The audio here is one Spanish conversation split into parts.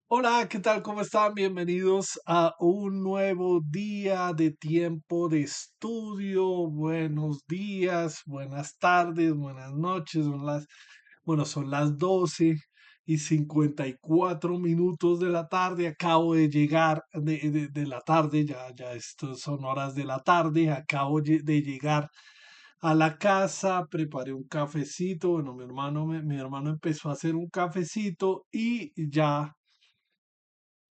Hola, ¿qué tal? ¿Cómo están? Bienvenidos a un nuevo día de tiempo de estudio. Buenos días, buenas tardes, buenas noches. Son las 12:54 de la tarde. Acabo de llegar de la tarde, ya esto son horas de la tarde. De llegar a la casa, preparé un cafecito. Bueno, mi hermano empezó a hacer un cafecito y ya.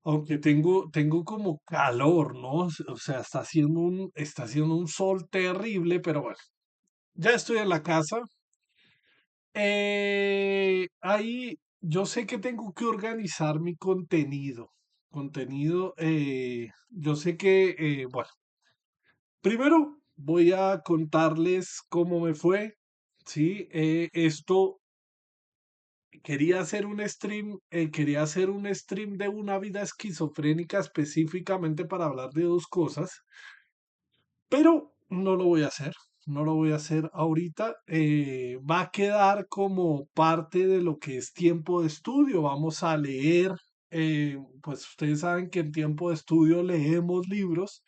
Aunque tengo como calor, ¿no? O sea, está haciendo un sol terrible, pero bueno, ya estoy en la casa. Ahí yo sé que tengo que organizar mi contenido. Yo sé que, bueno, primero voy a contarles cómo me fue. Sí, quería hacer un stream de una vida esquizofrénica específicamente para hablar de dos cosas, pero no lo voy a hacer. No lo voy a hacer ahorita. Va a quedar como parte de lo que es tiempo de estudio. Vamos a leer. Pues ustedes saben que en tiempo de estudio leemos libros.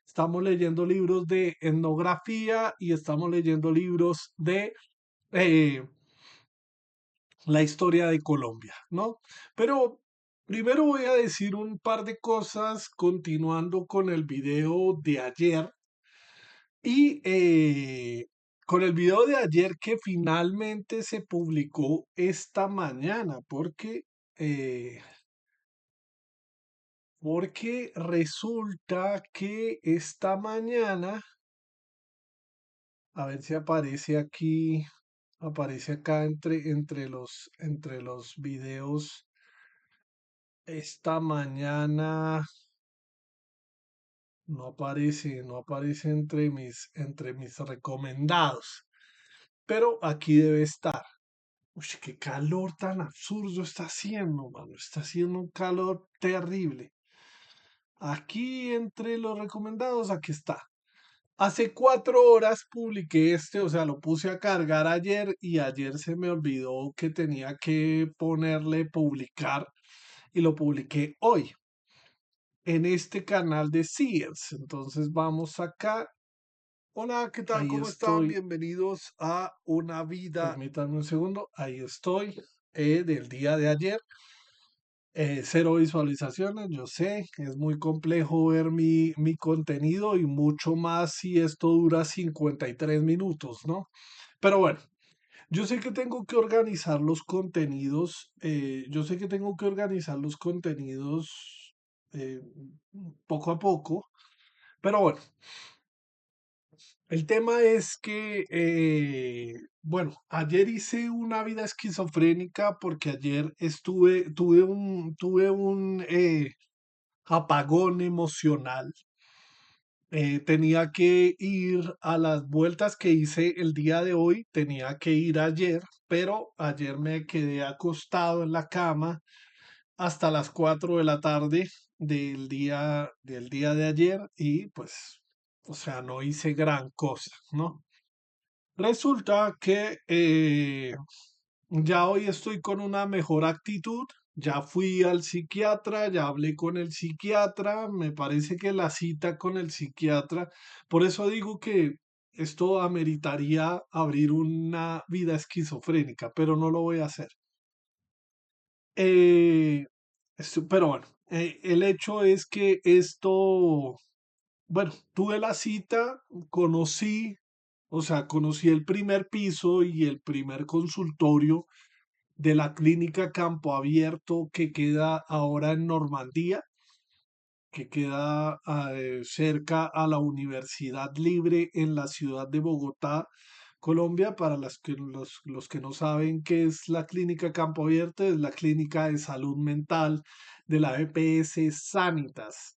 Estamos leyendo libros de etnografía y estamos leyendo libros de eh, la historia de Colombia, ¿no? Pero primero voy a decir un par de cosas continuando con el video de ayer y con el video de ayer que finalmente se publicó esta mañana, eh, porque resulta que esta mañana, a ver si aparece acá entre los videos. Esta mañana no aparece entre mis recomendados, pero aquí debe estar. Uy, qué calor tan absurdo está haciendo, mano. Está haciendo un calor terrible. Aquí entre los recomendados, aquí está. Hace 4 horas publiqué o sea, lo puse a cargar ayer y ayer se me olvidó que tenía que ponerle publicar y lo publiqué hoy en este canal de Sears. Entonces vamos acá. Hola, ¿qué tal? Ahí ¿Cómo están? estoy. Bienvenidos a Una Vida. Permítanme un segundo. Ahí estoy. Del día de ayer. Cero visualizaciones. Yo sé, es muy complejo ver mi contenido y mucho más si esto dura 53 minutos, ¿no? Pero bueno, yo sé que tengo que organizar los contenidos. Yo sé que tengo que organizar los contenidos eh, poco a poco. Pero bueno, el tema es que, bueno, ayer hice una vida esquizofrénica porque ayer tuve un apagón emocional. Tenía que ir a las vueltas que hice el día de hoy, tenía que ir ayer, pero ayer me quedé acostado en la cama hasta las 4 de la tarde del día de ayer y pues, o sea, no hice gran cosa, ¿no? Resulta que ya hoy estoy con una mejor actitud. Ya fui al psiquiatra, ya hablé con el psiquiatra. Me parece que la cita con el psiquiatra, por eso digo que esto ameritaría abrir una vida esquizofrénica, pero no lo voy a hacer. Eh, pero bueno, el hecho es que bueno, tuve la cita, conocí el primer piso y el primer consultorio de la clínica Campo Abierto que queda ahora en Normandía, que queda cerca a la Universidad Libre en la ciudad de Bogotá, Colombia. Para los que no saben qué es la clínica Campo Abierto, es la clínica de salud mental de la EPS Sanitas.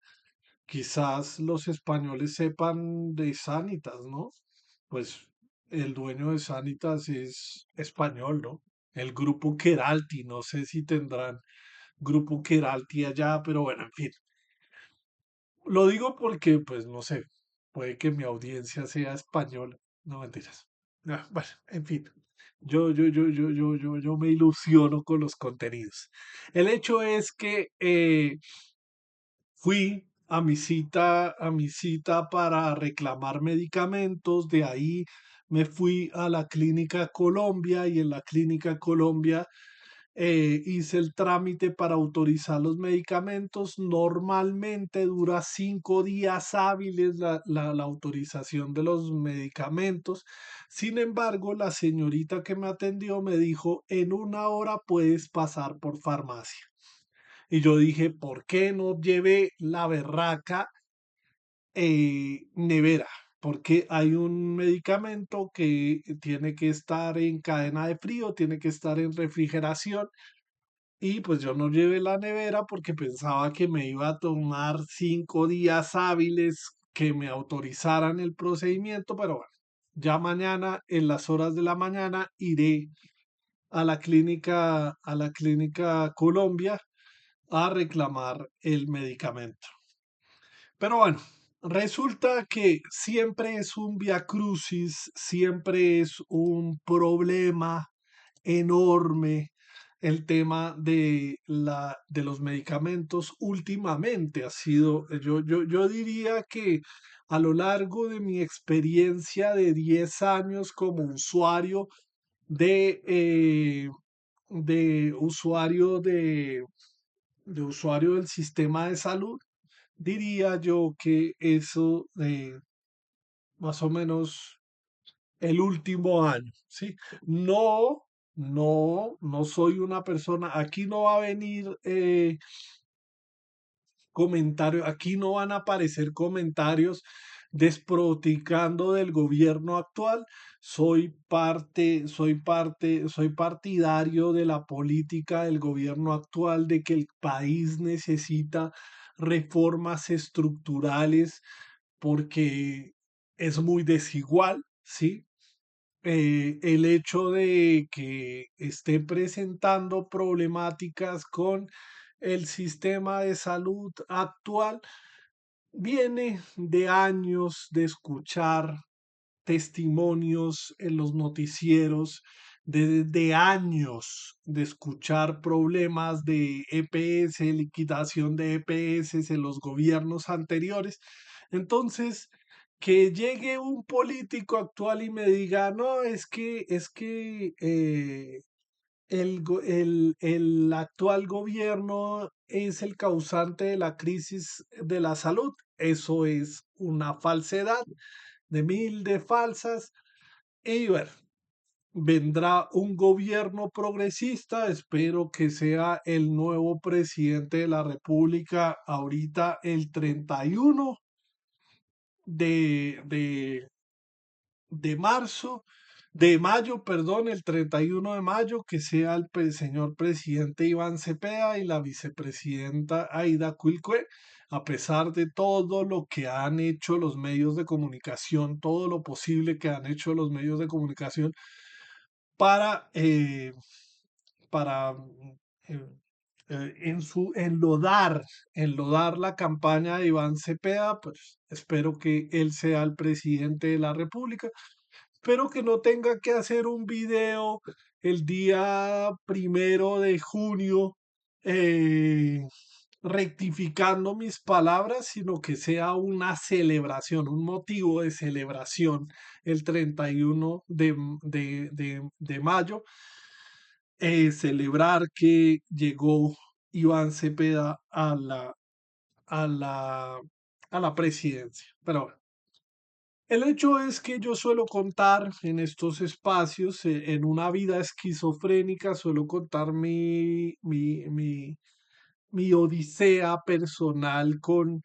Quizás los españoles sepan de Sanitas, ¿no? Pues el dueño de Sanitas es español, ¿no? El grupo Keralty, no sé si tendrán grupo Keralty allá, pero bueno, en fin. Lo digo porque, pues no sé, puede que mi audiencia sea española. No mentiras. Bueno, en fin. yo me ilusiono con los contenidos. El hecho es que fui a mi cita para reclamar medicamentos, de ahí me fui a la Clínica Colombia y en la Clínica Colombia hice el trámite para autorizar los medicamentos. Normalmente dura 5 días hábiles la autorización de los medicamentos. Sin embargo, la señorita que me atendió me dijo, en 1 hora puedes pasar por farmacia. Y yo dije, ¿por qué no llevé la berraca nevera? Porque hay un medicamento que tiene que estar en cadena de frío, tiene que estar en refrigeración y pues yo no llevé la nevera porque pensaba que me iba a tomar 5 días hábiles que me autorizaran el procedimiento, pero bueno, ya mañana en las horas de la mañana iré a la clínica Colombia a reclamar el medicamento. Pero bueno, resulta que siempre es un viacrucis, siempre es un problema enorme el tema de los medicamentos. Últimamente ha sido, yo diría que a lo largo de mi experiencia de 10 años como usuario de usuario de usuario del sistema de salud, diría yo que eso más o menos el último año, ¿sí? No, no soy una persona, aquí no va a venir comentarios, aquí no van a aparecer comentarios desproticando del gobierno actual. Soy partidario de la política del gobierno actual, de que el país necesita reformas estructurales porque es muy desigual, ¿sí? El hecho de que esté presentando problemáticas con el sistema de salud actual viene de años de escuchar testimonios en los noticieros, de años de escuchar problemas de EPS, liquidación de EPS en los gobiernos anteriores. Entonces, que llegue un político actual y me diga, no, es que el actual gobierno es el causante de la crisis de la salud. Eso es una falsedad de mil de falsas. Y bueno, vendrá un gobierno progresista, espero que sea el nuevo presidente de la República ahorita el 31 de, de, de marzo, de mayo, perdón, el 31 de mayo, que sea el señor presidente Iván Cepeda y la vicepresidenta Aida Cuilcue, a pesar de todo lo que han hecho los medios de comunicación, todo lo posible que han hecho los medios de comunicación para, para eh, enlodar la campaña de Iván Cepeda, pues espero que él sea el presidente de la República. Espero que no tenga que hacer un video el día 1 de junio eh, rectificando mis palabras, sino que sea una celebración, un motivo de celebración el 31 de mayo, celebrar que llegó Iván Cepeda a la, a la presidencia. Pero bueno, el hecho es que yo suelo contar en estos espacios, en una vida esquizofrénica, suelo contar mi odisea personal con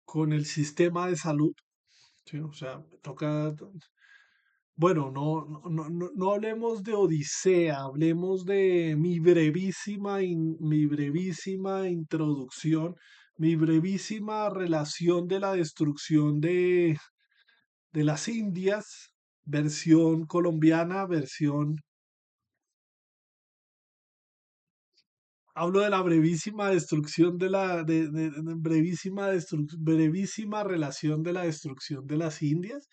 con el sistema de salud. ¿Sí? O sea, me toca, bueno, no hablemos de odisea, hablemos de mi brevísima introducción, mi brevísima relación de la destrucción de las Indias, versión colombiana, versión hablo de la brevísima destrucción de brevísima relación de la destrucción de las Indias.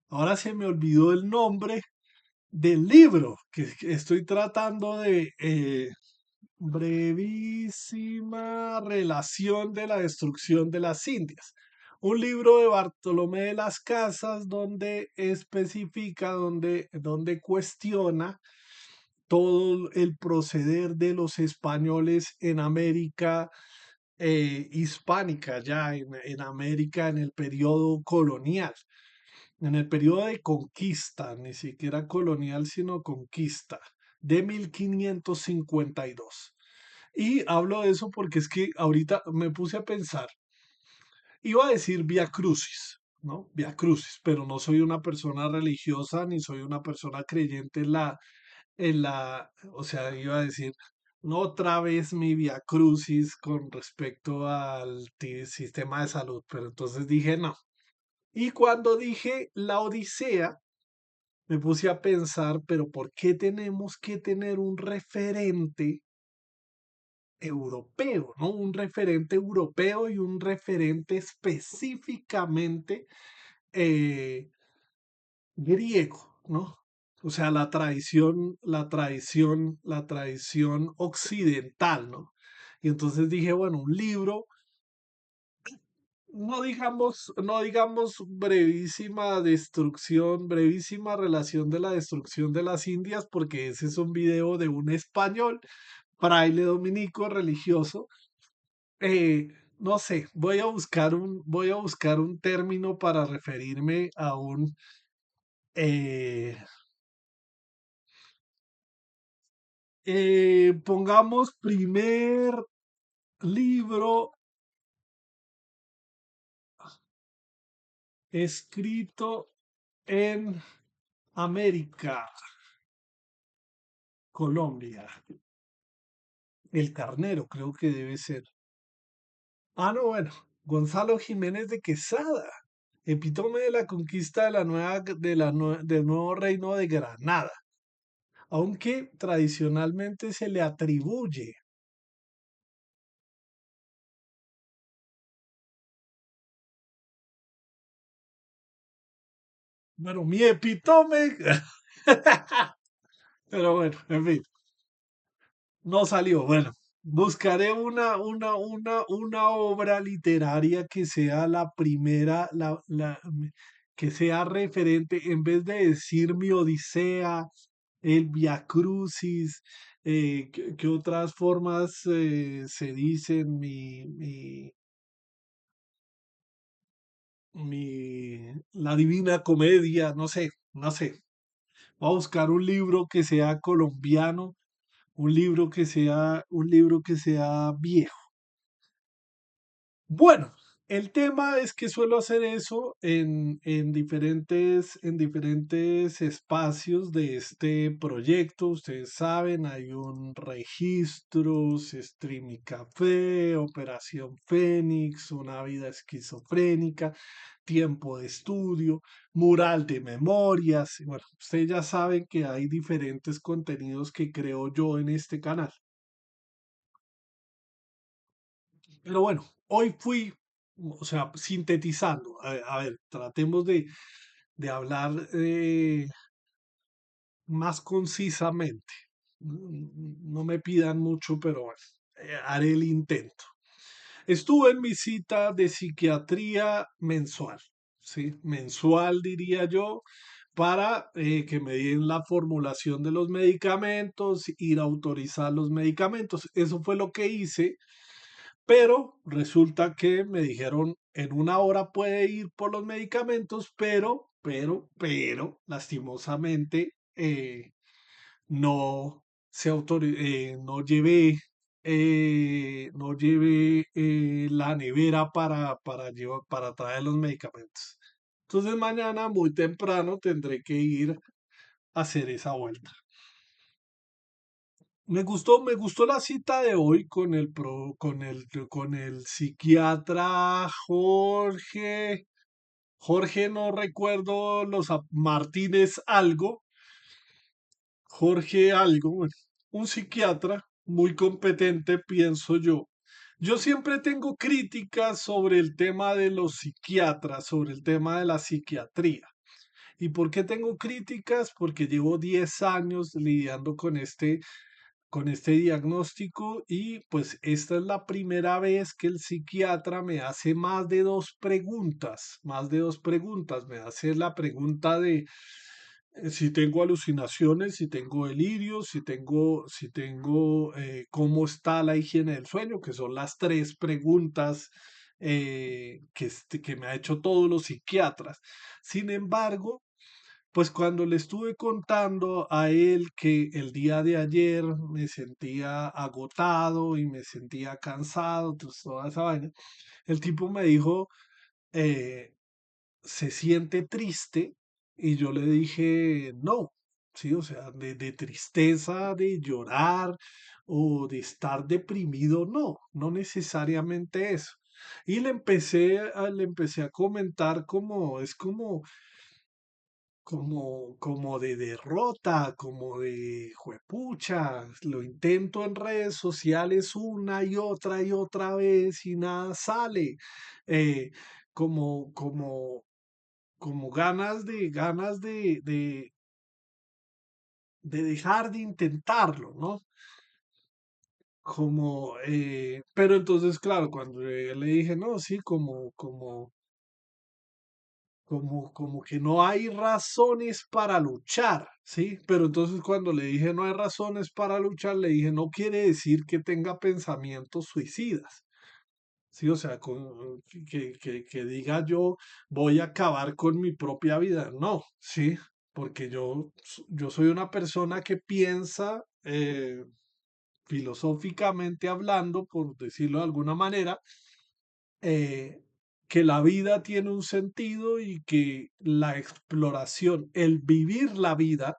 Ahora se me olvidó el nombre del libro que estoy tratando de brevísima relación de la destrucción de las Indias. Un libro de Bartolomé de las Casas donde especifica, donde cuestiona todo el proceder de los españoles en América hispánica, ya en América en el periodo colonial, en el periodo de conquista, ni siquiera colonial, sino conquista, de 1552. Y hablo de eso porque es que ahorita me puse a pensar, iba a decir Via Crucis, ¿no? Via Crucis, pero no soy una persona religiosa ni soy una persona creyente o sea, iba a decir, no otra vez mi Via Crucis con respecto al sistema de salud, pero entonces dije no. Y cuando dije la Odisea, me puse a pensar, pero ¿por qué tenemos que tener un referente europeo, ¿no? Un referente europeo y un referente específicamente eh, griego, ¿no? O sea, la tradición occidental, ¿no? Y entonces dije, bueno, un libro, no digamos brevísima destrucción, brevísima relación de la destrucción de las Indias, porque ese es un video de un español, fraile dominico religioso. eh, no sé, voy a buscar un término para referirme a eh, pongamos primer libro escrito en América, Colombia. El Carnero, creo que debe ser. Ah, no, bueno, Gonzalo Jiménez de Quesada, epítome de la conquista de la nueva, del nuevo reino de Granada, aunque tradicionalmente se le atribuye. Bueno, mi epítome, pero bueno, en fin. No salió. Bueno, buscaré una obra literaria que sea la primera, que sea referente, en vez de decir mi Odisea, el Via Crucis, ¿qué otras formas se dicen? La Divina Comedia, no sé, no sé. Voy a buscar un libro que sea colombiano, un libro que sea viejo. Bueno, el tema es que suelo hacer eso en diferentes espacios de este proyecto. Ustedes saben, hay un registro, Streamy Café, Operación Fénix, Una vida esquizofrénica, Tiempo de estudio, Mural de memorias. Y bueno, ustedes ya saben que hay diferentes contenidos que creo yo en este canal. Pero bueno, hoy fui, o sea, sintetizando. A ver, tratemos de hablar más concisamente. No me pidan mucho, pero bueno, haré el intento. Estuve en mi cita de psiquiatría mensual, ¿sí? Mensual diría yo, para que me den la formulación de los medicamentos, ir a autorizar los medicamentos. Eso fue lo que hice, pero resulta que me dijeron en una hora puede ir por los medicamentos, lastimosamente no no llevé la nevera para traer los medicamentos. Entonces mañana muy temprano tendré que ir a hacer esa vuelta. Me gustó la cita de hoy con el psiquiatra Jorge. Jorge, no recuerdo Martínez algo. Jorge algo, bueno, un psiquiatra muy competente, pienso yo. Yo siempre tengo críticas sobre el tema de los psiquiatras, sobre el tema de la psiquiatría. ¿Y por qué tengo críticas? Porque llevo 10 años lidiando con este diagnóstico y pues esta es la primera vez que el psiquiatra me hace más de dos preguntas. Me hace la pregunta de si tengo alucinaciones, si tengo delirios, si tengo cómo está la higiene del sueño, que son las tres preguntas que me ha hecho todos los psiquiatras. Sin embargo, pues cuando le estuve contando a él que el día de ayer me sentía agotado y me sentía cansado, pues, toda esa vaina, el tipo me dijo, eh, ¿se siente triste? Y yo le dije, no, sí, o sea, de tristeza, de llorar o de estar deprimido, no, no necesariamente eso. Y le empecé a comentar como, es como de derrota, como de juepucha, lo intento en redes sociales una y otra vez y nada sale. Eh, como, como, como ganas de dejar de intentarlo, ¿no? Pero entonces, claro, cuando le dije, no, sí, como que no hay razones para luchar, ¿sí? Pero entonces cuando le dije no hay razones para luchar, le dije no quiere decir que tenga pensamientos suicidas, ¿sí? O sea, que diga yo voy a acabar con mi propia vida, no, ¿sí? Porque yo soy una persona que piensa filosóficamente hablando, por decirlo de alguna manera, eh, que la vida tiene un sentido y que la exploración, el vivir la vida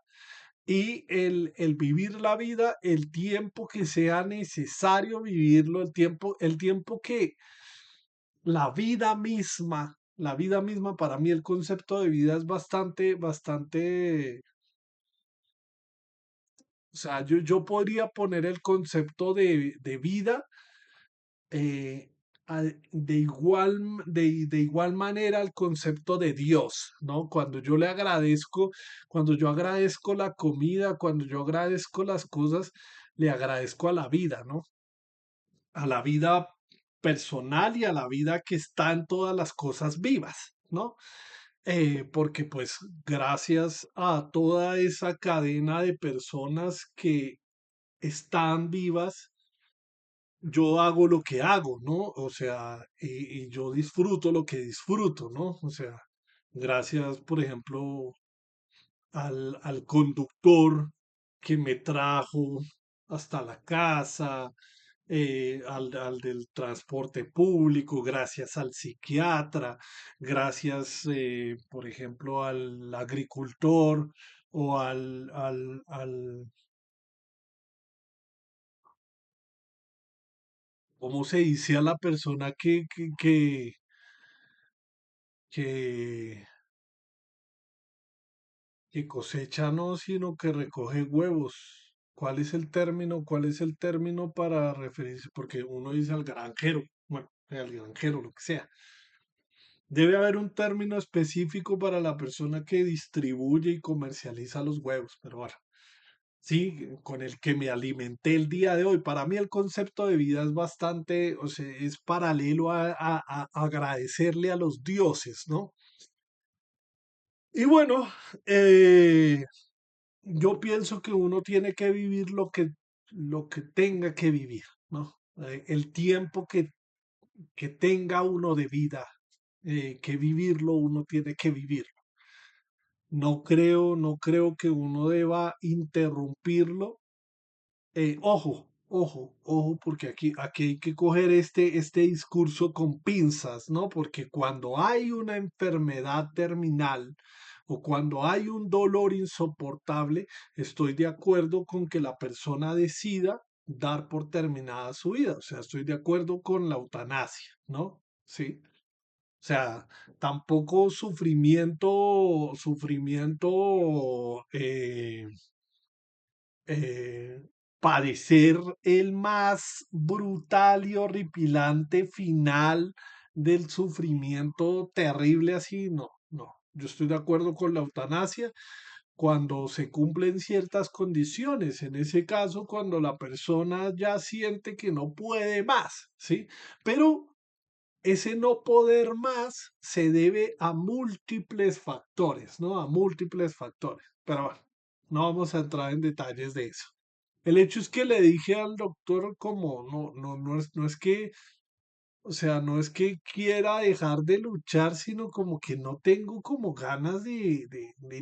y el vivir la vida, el tiempo que sea necesario vivirlo, el tiempo que la vida misma, para mí el concepto de vida es bastante, o sea, yo podría poner el concepto de vida eh, de igual manera el concepto de Dios, ¿no? Cuando yo agradezco la comida, cuando yo agradezco las cosas, le agradezco a la vida, ¿no? A la vida personal y a la vida que está en todas las cosas vivas, ¿no? Porque pues gracias a toda esa cadena de personas que están vivas, yo hago lo que hago, ¿no? O sea, y yo disfruto lo que disfruto, ¿no? O sea, gracias, por ejemplo, al conductor que me trajo hasta la casa, al del transporte público, gracias al psiquiatra, gracias, por ejemplo, al agricultor o ¿cómo se dice a la persona que, que cosecha no, sino que recoge huevos? ¿Cuál es el término? ¿Cuál es el término para referirse? Porque uno dice al granjero, bueno, al granjero, lo que sea. Debe haber un término específico para la persona que distribuye y comercializa los huevos, pero bueno, sí, con el que me alimenté el día de hoy. Para mí el concepto de vida es bastante, o sea, es paralelo a agradecerle a los dioses, ¿no? Y bueno, eh, yo pienso que uno tiene que vivir lo que tenga que vivir, ¿no? El tiempo que tenga uno de vida, que vivirlo, uno tiene que vivir. No creo que uno deba interrumpirlo. Ojo, porque aquí hay que coger este discurso con pinzas, ¿no? Porque cuando hay una enfermedad terminal o cuando hay un dolor insoportable, estoy de acuerdo con que la persona decida dar por terminada su vida. O sea, estoy de acuerdo con la eutanasia, ¿no? Sí. O sea, tampoco sufrimiento padecer el más brutal y horripilante final del sufrimiento terrible así, no, no. Yo estoy de acuerdo con la eutanasia cuando se cumplen ciertas condiciones, en ese caso cuando la persona ya siente que no puede más, ¿sí? Pero ese no poder más se debe a múltiples factores, ¿no? A múltiples factores. Pero bueno, no vamos a entrar en detalles de eso. El hecho es que le dije al doctor como no es que, o sea, no es que quiera dejar de luchar, sino como que no tengo como ganas de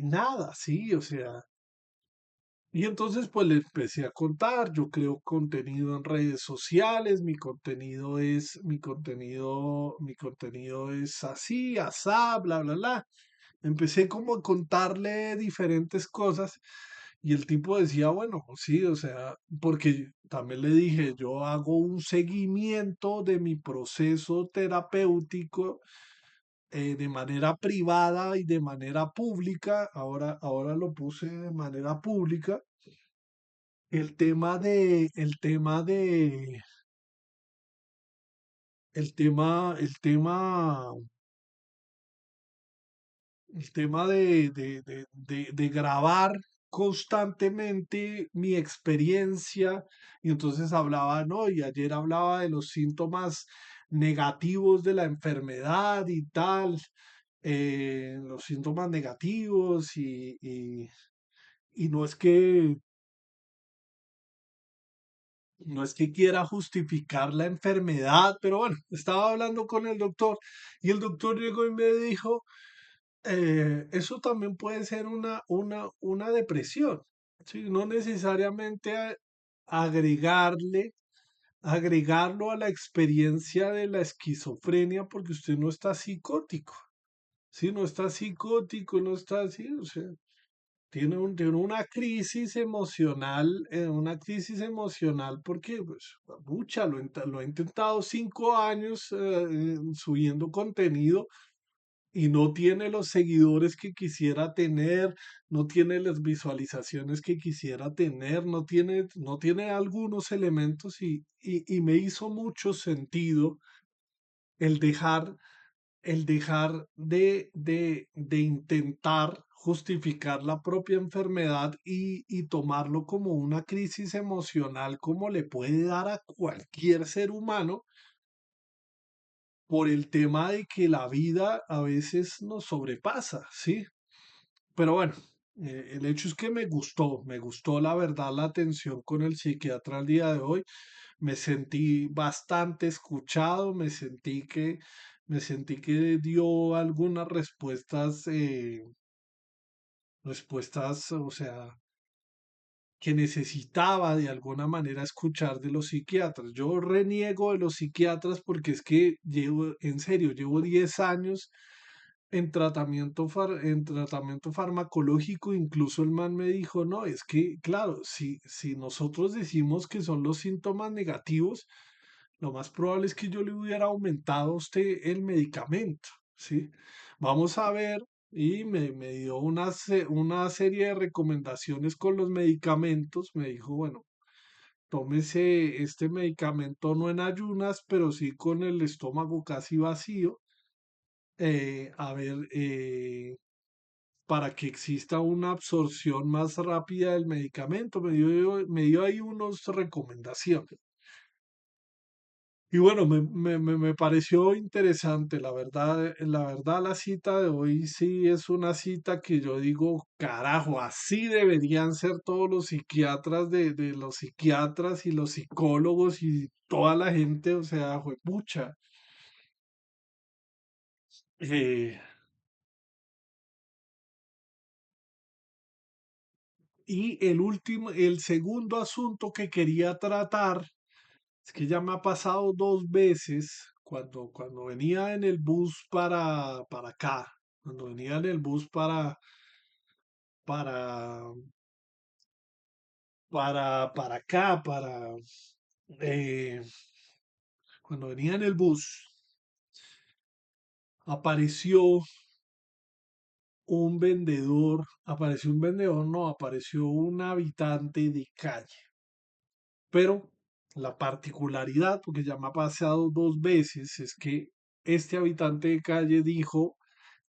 nada, sí, o sea, y entonces pues le empecé a contar, yo creo contenido en redes sociales, mi contenido es así, asá, bla, bla, bla. Empecé como a contarle diferentes cosas y el tipo decía, bueno, pues sí, o sea, porque también le dije, yo hago un seguimiento de mi proceso terapéutico de manera privada y de manera pública, ahora lo puse de manera pública el tema el tema, de grabar constantemente mi experiencia. Y entonces hablaba, ¿no? Y ayer hablaba de los síntomas negativos de la enfermedad y tal, los síntomas negativos y no es que quiera justificar la enfermedad, pero bueno, estaba hablando con el doctor y el doctor llegó y me dijo, eso también puede ser una depresión, ¿sí? No necesariamente agregarle, agregarlo a la experiencia de la esquizofrenia porque usted no está psicótico, ¿sí? No está psicótico, no está así, o sea, tiene una crisis emocional porque, pues, pucha, lo he intentado 5 años subiendo contenido y no tiene los seguidores que quisiera tener, no tiene las visualizaciones que quisiera tener, no tiene algunos elementos y me hizo mucho sentido el dejar el dejar de intentar justificar la propia enfermedad y tomarlo como una crisis emocional como le puede dar a cualquier ser humano por el tema de que la vida a veces nos sobrepasa, ¿sí? Pero bueno, el hecho es que me gustó la verdad la atención con el psiquiatra al día de hoy. Me sentí bastante escuchado, me sentí que dio algunas respuestas, o sea, que necesitaba de alguna manera escuchar de los psiquiatras. Yo reniego de los psiquiatras porque es que en serio, llevo 10 años en tratamiento farmacológico. Incluso el man me dijo, no, es que, claro, si nosotros decimos que son los síntomas negativos, lo más probable es que yo le hubiera aumentado a usted el medicamento, ¿sí? Vamos a ver, y me dio una serie de recomendaciones con los medicamentos. Me dijo, bueno, tómese este medicamento no en ayunas, pero sí con el estómago casi vacío, a ver, para que exista una absorción más rápida del medicamento. Me dio ahí unas recomendaciones. Y bueno, me pareció interesante, la verdad la cita de hoy sí es una cita que yo digo, carajo, así deberían ser todos los psiquiatras de los psiquiatras y los psicólogos y toda la gente, o sea, juepucha. Eh, y el segundo asunto que quería tratar es que ya me ha pasado 2 veces cuando venía en el bus para acá, cuando venía en el bus para, para acá, eh, cuando venía en el bus, apareció apareció un vendedor, no, apareció un habitante de calle. Pero la particularidad, porque ya me ha pasado dos veces, es que este habitante de calle dijo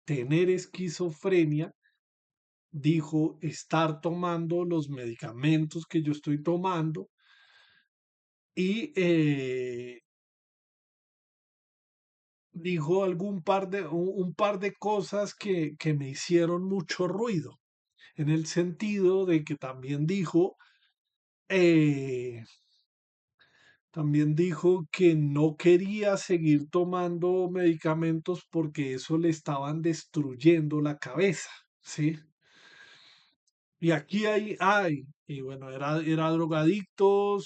tener esquizofrenia, dijo estar tomando los medicamentos que yo estoy tomando y dijo un par de cosas que me hicieron mucho ruido, en el sentido de que eh, también dijo que no quería seguir tomando medicamentos porque eso le estaban destruyendo la cabeza, ¿sí? Y aquí y bueno, era drogadicto,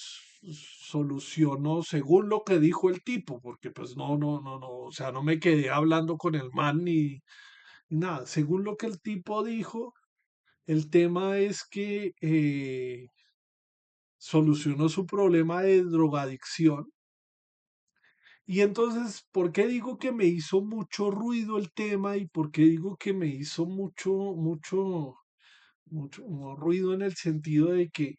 solucionó según lo que dijo el tipo, porque pues no, o sea, no me quedé hablando con el man ni nada. Según lo que el tipo dijo, el tema es que solucionó su problema de drogadicción. Y entonces, ¿por qué digo que me hizo mucho ruido el tema y por qué digo que me hizo mucho ruido en el sentido de que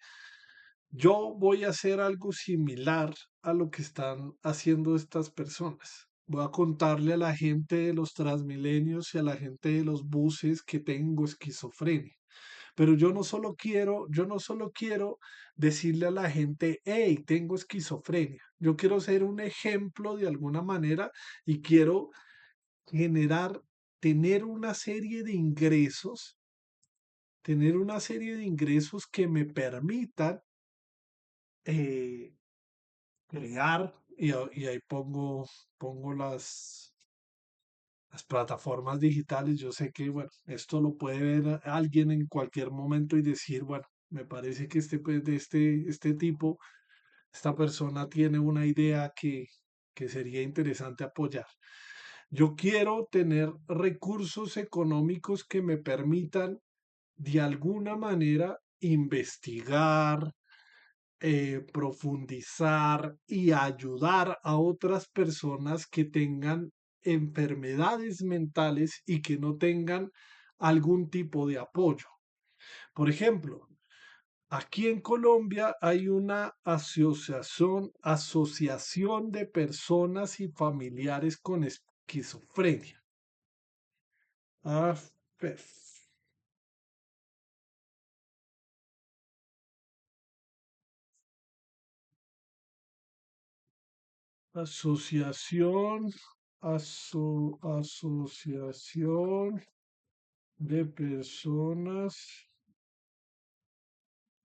yo voy a hacer algo similar a lo que están haciendo estas personas? Voy a contarle a la gente de los Transmilenios y a la gente de los buses que tengo esquizofrenia. Pero yo no solo quiero decirle a la gente, hey, tengo esquizofrenia. Yo quiero ser un ejemplo de alguna manera y quiero generar, tener una serie de ingresos, tener una serie de ingresos que me permitan eh, crear, y ahí pongo las plataformas digitales. Yo sé que, bueno, esto lo puede ver alguien en cualquier momento y decir, bueno, me parece que pues, este tipo, esta persona tiene una idea que sería interesante apoyar. Yo quiero tener recursos económicos que me permitan de alguna manera investigar, profundizar y ayudar a otras personas que tengan enfermedades mentales y que no tengan algún tipo de apoyo. Por ejemplo, aquí en Colombia hay una asociación de personas y familiares con esquizofrenia. AFEF, Asociación, Asociación de personas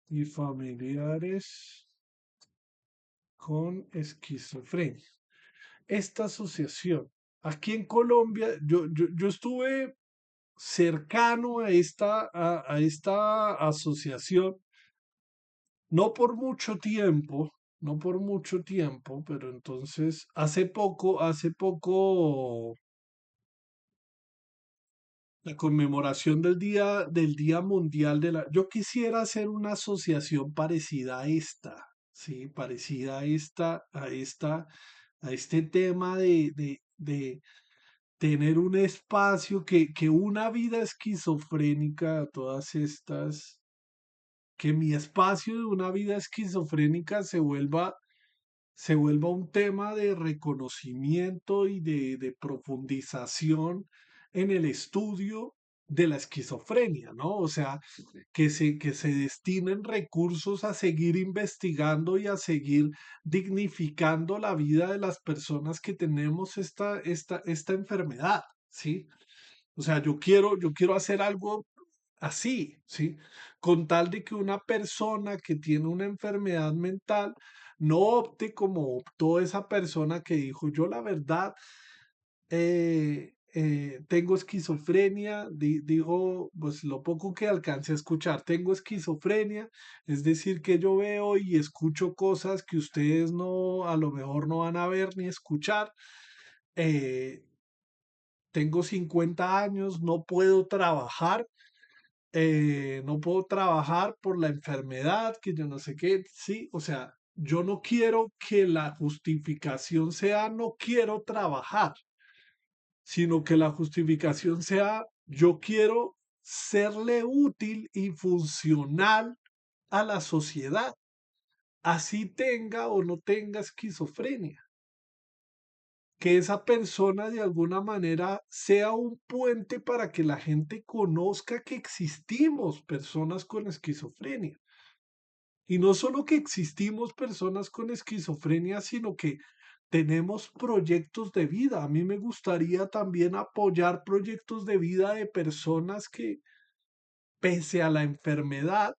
y familiares con esquizofrenia. Esta asociación, aquí en Colombia, yo estuve cercano a esta asociación, no por mucho tiempo, no por mucho tiempo, pero entonces hace poco, la conmemoración del Día Mundial de la... Yo quisiera hacer una asociación parecida a esta, ¿sí? Parecida a este tema de tener un espacio que una vida esquizofrénica, todas estas, que mi espacio de una vida esquizofrénica se vuelva un tema de reconocimiento y de profundización en el estudio de la esquizofrenia, ¿no? O sea, que se destinen recursos a seguir investigando y a seguir dignificando la vida de las personas que tenemos esta enfermedad, ¿sí? O sea, yo quiero hacer algo así, ¿sí? Con tal de que una persona que tiene una enfermedad mental no opte como optó esa persona que dijo, yo la verdad tengo esquizofrenia, digo, pues lo poco que alcance a escuchar, tengo esquizofrenia, es decir, que yo veo y escucho cosas que ustedes no, a lo mejor no van a ver ni escuchar. eh, Tengo 50 años, no puedo trabajar por la enfermedad, que yo no sé qué, sí, o sea, yo no quiero que la justificación sea no quiero trabajar, sino que la justificación sea yo quiero serle útil y funcional a la sociedad, así tenga o no tenga esquizofrenia, que esa persona de alguna manera sea un puente para que la gente conozca que existimos personas con esquizofrenia. Y no solo que existimos personas con esquizofrenia, sino que tenemos proyectos de vida. A mí me gustaría también apoyar proyectos de vida de personas que, pese a la enfermedad,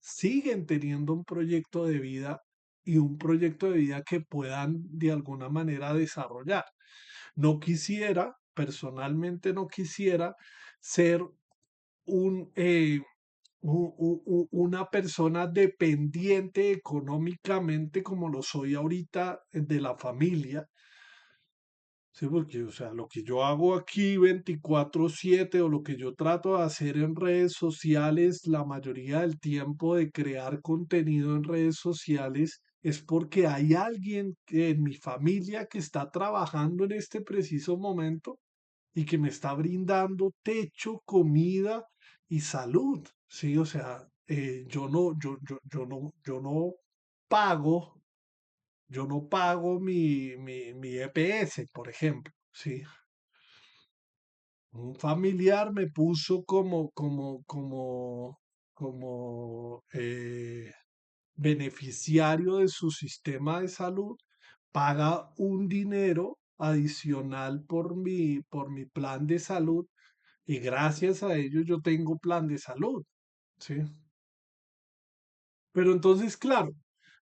siguen teniendo un proyecto de vida y un proyecto de vida que puedan de alguna manera desarrollar. No quisiera, personalmente no quisiera ser un, una persona dependiente económicamente como lo soy ahorita de la familia. Sí, porque, o sea, lo que yo hago aquí 24/7 o lo que yo trato de hacer en redes sociales, la mayoría del tiempo de crear contenido en redes sociales, es porque hay alguien en mi familia que está trabajando en este preciso momento y que me está brindando techo, comida y salud. Sí, o sea, yo no pago, yo no pago mi EPS, por ejemplo. Sí, un familiar me puso como beneficiario de su sistema de salud, paga un dinero adicional por mi plan de salud y gracias a ello yo tengo plan de salud, ¿sí? Pero entonces, claro,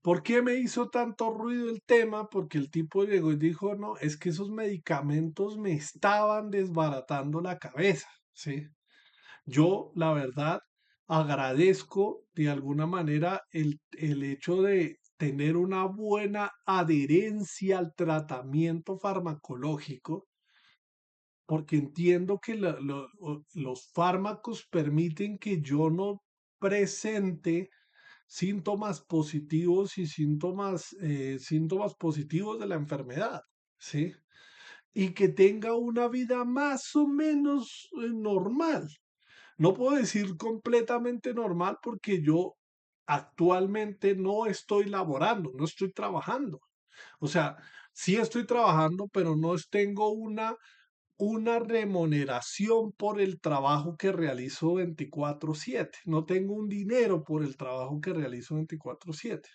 ¿por qué me hizo tanto ruido el tema? Porque el tipo llegó y dijo, no, es que esos medicamentos me estaban desbaratando la cabeza, ¿sí? Yo, la verdad, agradezco de alguna manera el hecho de tener una buena adherencia al tratamiento farmacológico, porque entiendo que los fármacos permiten que yo no presente síntomas positivos y síntomas positivos de la enfermedad, ¿sí? Y que tenga una vida más o menos normal. No puedo decir completamente normal porque yo actualmente no estoy laborando, no estoy trabajando. O sea, sí estoy trabajando, pero no tengo una remuneración por el trabajo que realizo 24/7. No tengo un dinero por el trabajo que realizo 24/7.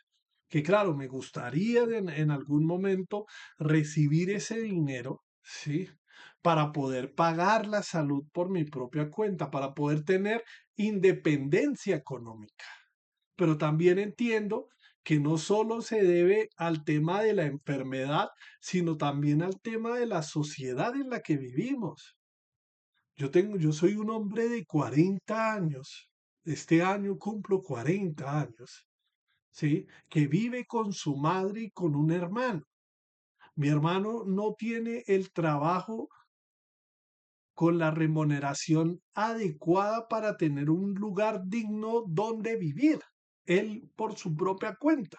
Que claro, me gustaría en algún momento recibir ese dinero, ¿sí? Para poder pagar la salud por mi propia cuenta, para poder tener independencia económica. Pero también entiendo que no solo se debe al tema de la enfermedad, sino también al tema de la sociedad en la que vivimos. Yo soy un hombre de 40 años. Este año cumplo 40 años, ¿sí? Que vive con su madre y con un hermano. Mi hermano no tiene el trabajo con la remuneración adecuada para tener un lugar digno donde vivir, él por su propia cuenta.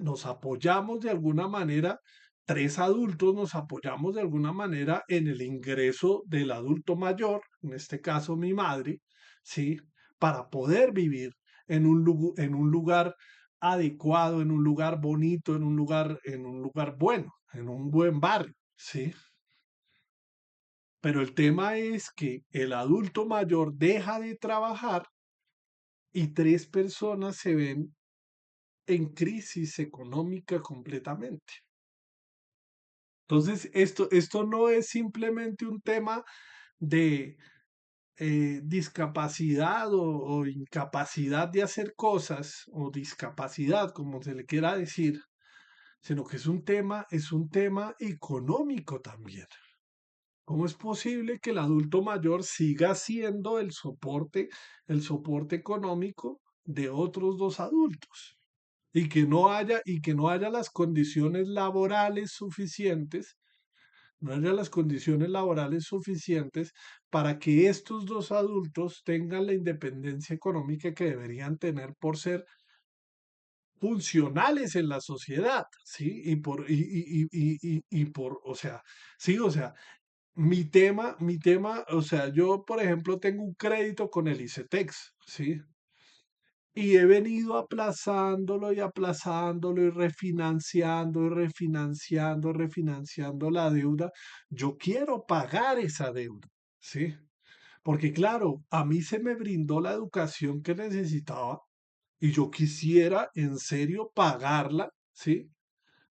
Nos apoyamos de alguna manera, tres adultos nos apoyamos de alguna manera en el ingreso del adulto mayor, en este caso mi madre, ¿sí? Para poder vivir en un lugar adecuado, en un lugar bonito, en un lugar bueno, en un buen barrio, ¿sí? Pero el tema es que el adulto mayor deja de trabajar y tres personas se ven en crisis económica completamente. Entonces, esto no es simplemente un tema de discapacidad o incapacidad de hacer cosas o discapacidad, como se le quiera decir, sino que es un tema económico también. ¿Cómo es posible que el adulto mayor siga siendo el soporte económico de otros dos adultos? Y que no haya las condiciones laborales suficientes, no haya las condiciones laborales suficientes para que estos dos adultos tengan la independencia económica que deberían tener por ser funcionales en la sociedad, ¿sí? O sea, sí, o sea, mi tema, o sea, yo, por ejemplo, tengo un crédito con el ICETEX, ¿sí? Y he venido aplazándolo y aplazándolo y refinanciando y refinanciando, refinanciando la deuda. Yo quiero pagar esa deuda, ¿sí? Porque claro, a mí se me brindó la educación que necesitaba y yo quisiera en serio pagarla, ¿sí?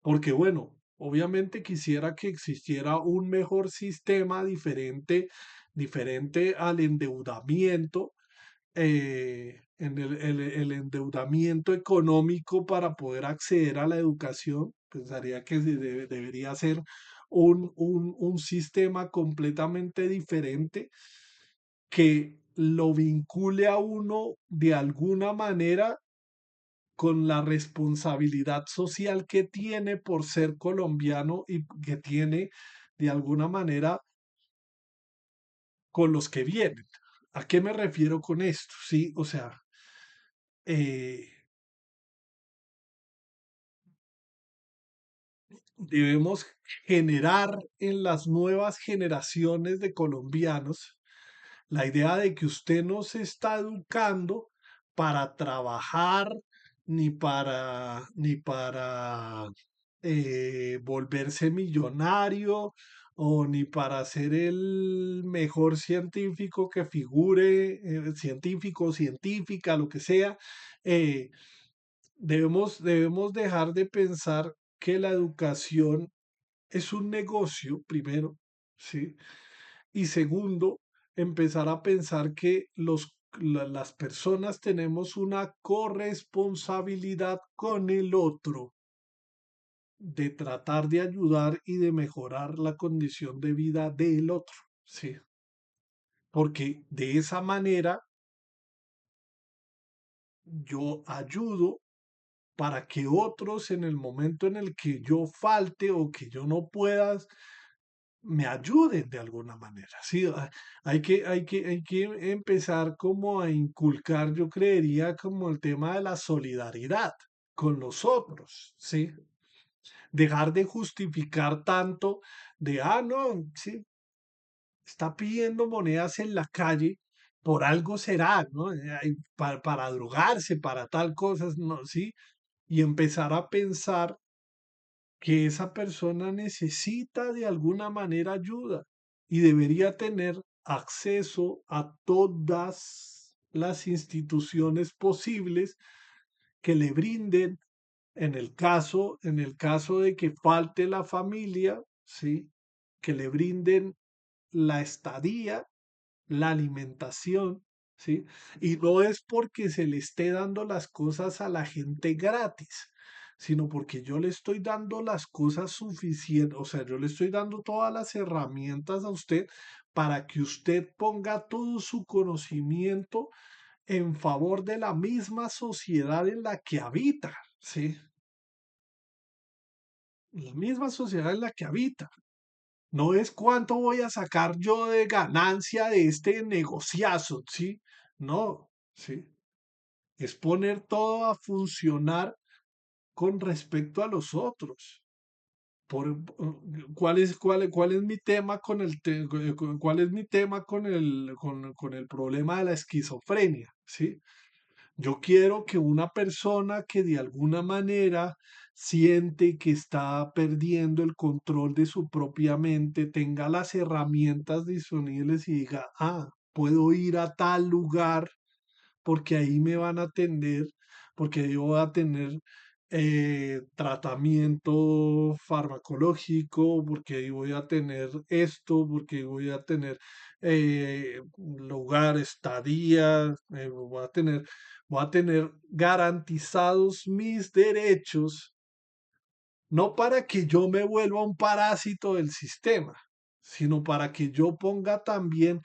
Porque bueno, obviamente quisiera que existiera un mejor sistema diferente al endeudamiento, en el endeudamiento económico para poder acceder a la educación. Pensaría que debería ser un sistema completamente diferente que lo vincule a uno de alguna manera con la responsabilidad social que tiene por ser colombiano y que tiene de alguna manera con los que vienen. ¿A qué me refiero con esto? Sí, o sea, eh, debemos generar en las nuevas generaciones de colombianos la idea de que usted no se está educando para trabajar ni para volverse millonario o ni para ser el mejor científico que figure, científico, científica, lo que sea. eh, debemos dejar de pensar que la educación es un negocio, primero, ¿sí? Y segundo, empezar a pensar que las personas tenemos una corresponsabilidad con el otro de tratar de ayudar y de mejorar la condición de vida del otro, ¿sí? Porque de esa manera yo ayudo para que otros en el momento en el que yo falte o que yo no pueda, me ayuden de alguna manera. Sí, hay que empezar como a inculcar, yo creería, como el tema de la solidaridad con los otros, ¿sí? Dejar de justificar tanto de, no, sí, está pidiendo monedas en la calle, por algo será, ¿no? Para drogarse, para tal cosas, ¿no? Sí, y empezar a pensar que esa persona necesita de alguna manera ayuda y debería tener acceso a todas las instituciones posibles que le brinden en el caso de que falte la familia, ¿sí? Que le brinden la estadía, la alimentación, ¿sí? Y no es porque se le esté dando las cosas a la gente gratis, sino porque yo le estoy dando las cosas suficientes, o sea, yo le estoy dando todas las herramientas a usted para que usted ponga todo su conocimiento en favor de la misma sociedad en la que habita, ¿sí? La misma sociedad en la que habita. No es cuánto voy a sacar yo de ganancia de este negociazo, ¿sí? No, ¿sí? Es poner todo a funcionar con respecto a los otros. ¿Cuál es mi tema con cuál es mi tema con el problema de la esquizofrenia? ¿Sí? Yo quiero que una persona que de alguna manera siente que está perdiendo el control de su propia mente tenga las herramientas disponibles y diga, puedo ir a tal lugar porque ahí me van a atender, porque ahí voy a tener tratamiento farmacológico, porque ahí voy a tener esto, porque ahí voy a tener lugar, estadía, voy a tener garantizados mis derechos, no para que yo me vuelva un parásito del sistema, sino para que yo ponga también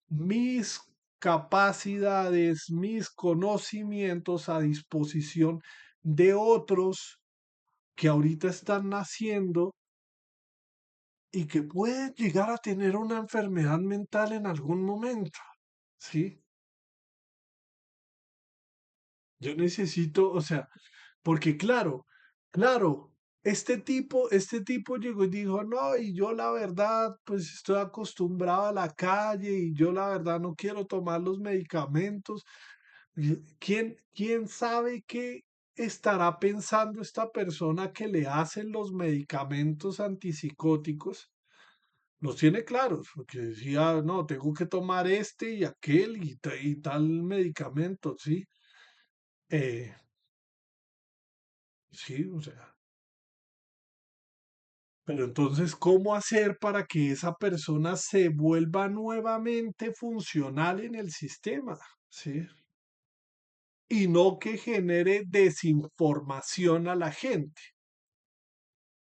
mis capacidades, mis conocimientos a disposición de otros que ahorita están naciendo y que pueden llegar a tener una enfermedad mental en algún momento, ¿sí? Yo necesito, o sea, porque claro, este tipo llegó y dijo, no, y yo la verdad, pues estoy acostumbrado a la calle y yo la verdad no quiero tomar los medicamentos. ¿Quién sabe qué estará pensando esta persona que le hacen los medicamentos antipsicóticos? Los tiene claros, porque decía, no, tengo que tomar este y aquel y tal medicamento, ¿sí? Eh, sí, o sea, pero entonces, ¿cómo hacer para que esa persona se vuelva nuevamente funcional en el sistema? ¿Sí? Y no que genere desinformación a la gente.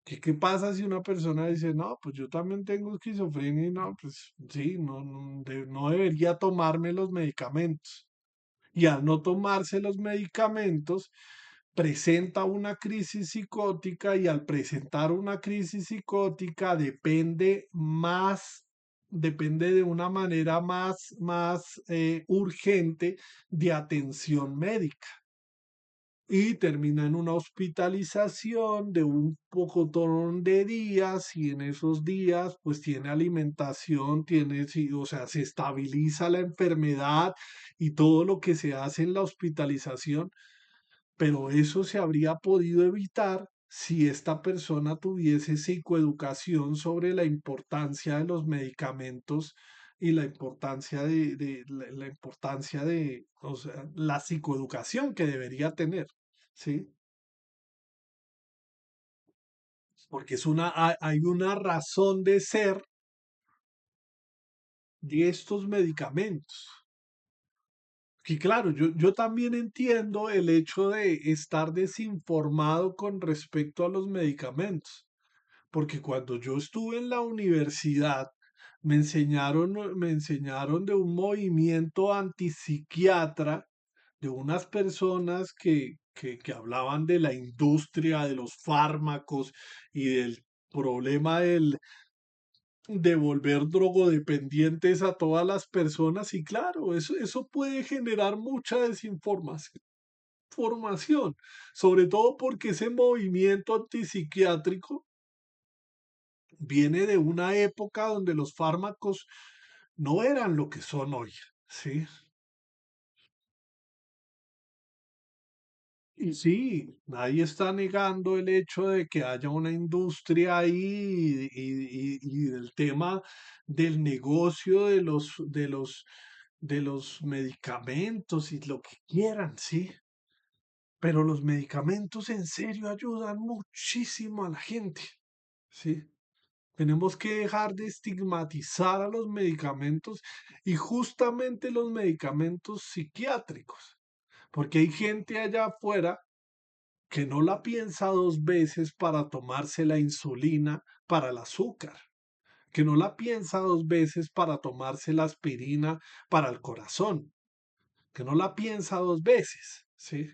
¿Qué pasa si una persona dice, no, pues yo también tengo esquizofrenia y no, pues sí, no debería tomarme los medicamentos? Y al no tomarse los medicamentos, presenta una crisis psicótica y al presentar una crisis psicótica depende de una manera más urgente de atención médica y termina en una hospitalización de un pocotón de días y en esos días pues tiene alimentación, sí, o sea, se estabiliza la enfermedad y todo lo que se hace en la hospitalización, pero eso se habría podido evitar si esta persona tuviese psicoeducación sobre la importancia de los medicamentos y la importancia la importancia de, o sea, la psicoeducación que debería tener, ¿sí? Porque hay una razón de ser de estos medicamentos. Y claro, yo también entiendo el hecho de estar desinformado con respecto a los medicamentos. Porque cuando yo estuve en la universidad, me enseñaron de un movimiento antipsiquiatra, de unas personas que hablaban de la industria, de los fármacos y del problema de volver drogodependientes a todas las personas. Y claro, eso puede generar mucha desinformación, sobre todo porque ese movimiento antipsiquiátrico viene de una época donde los fármacos no eran lo que son hoy, ¿sí? Y sí, nadie está negando el hecho de que haya una industria ahí y del tema del negocio de los medicamentos y lo que quieran, sí. Pero los medicamentos en serio ayudan muchísimo a la gente, sí. Tenemos que dejar de estigmatizar a los medicamentos y justamente los medicamentos psiquiátricos, porque hay gente allá afuera que no la piensa dos veces para tomarse la insulina para el azúcar, que no la piensa dos veces para tomarse la aspirina para el corazón, que no la piensa dos veces, ¿sí?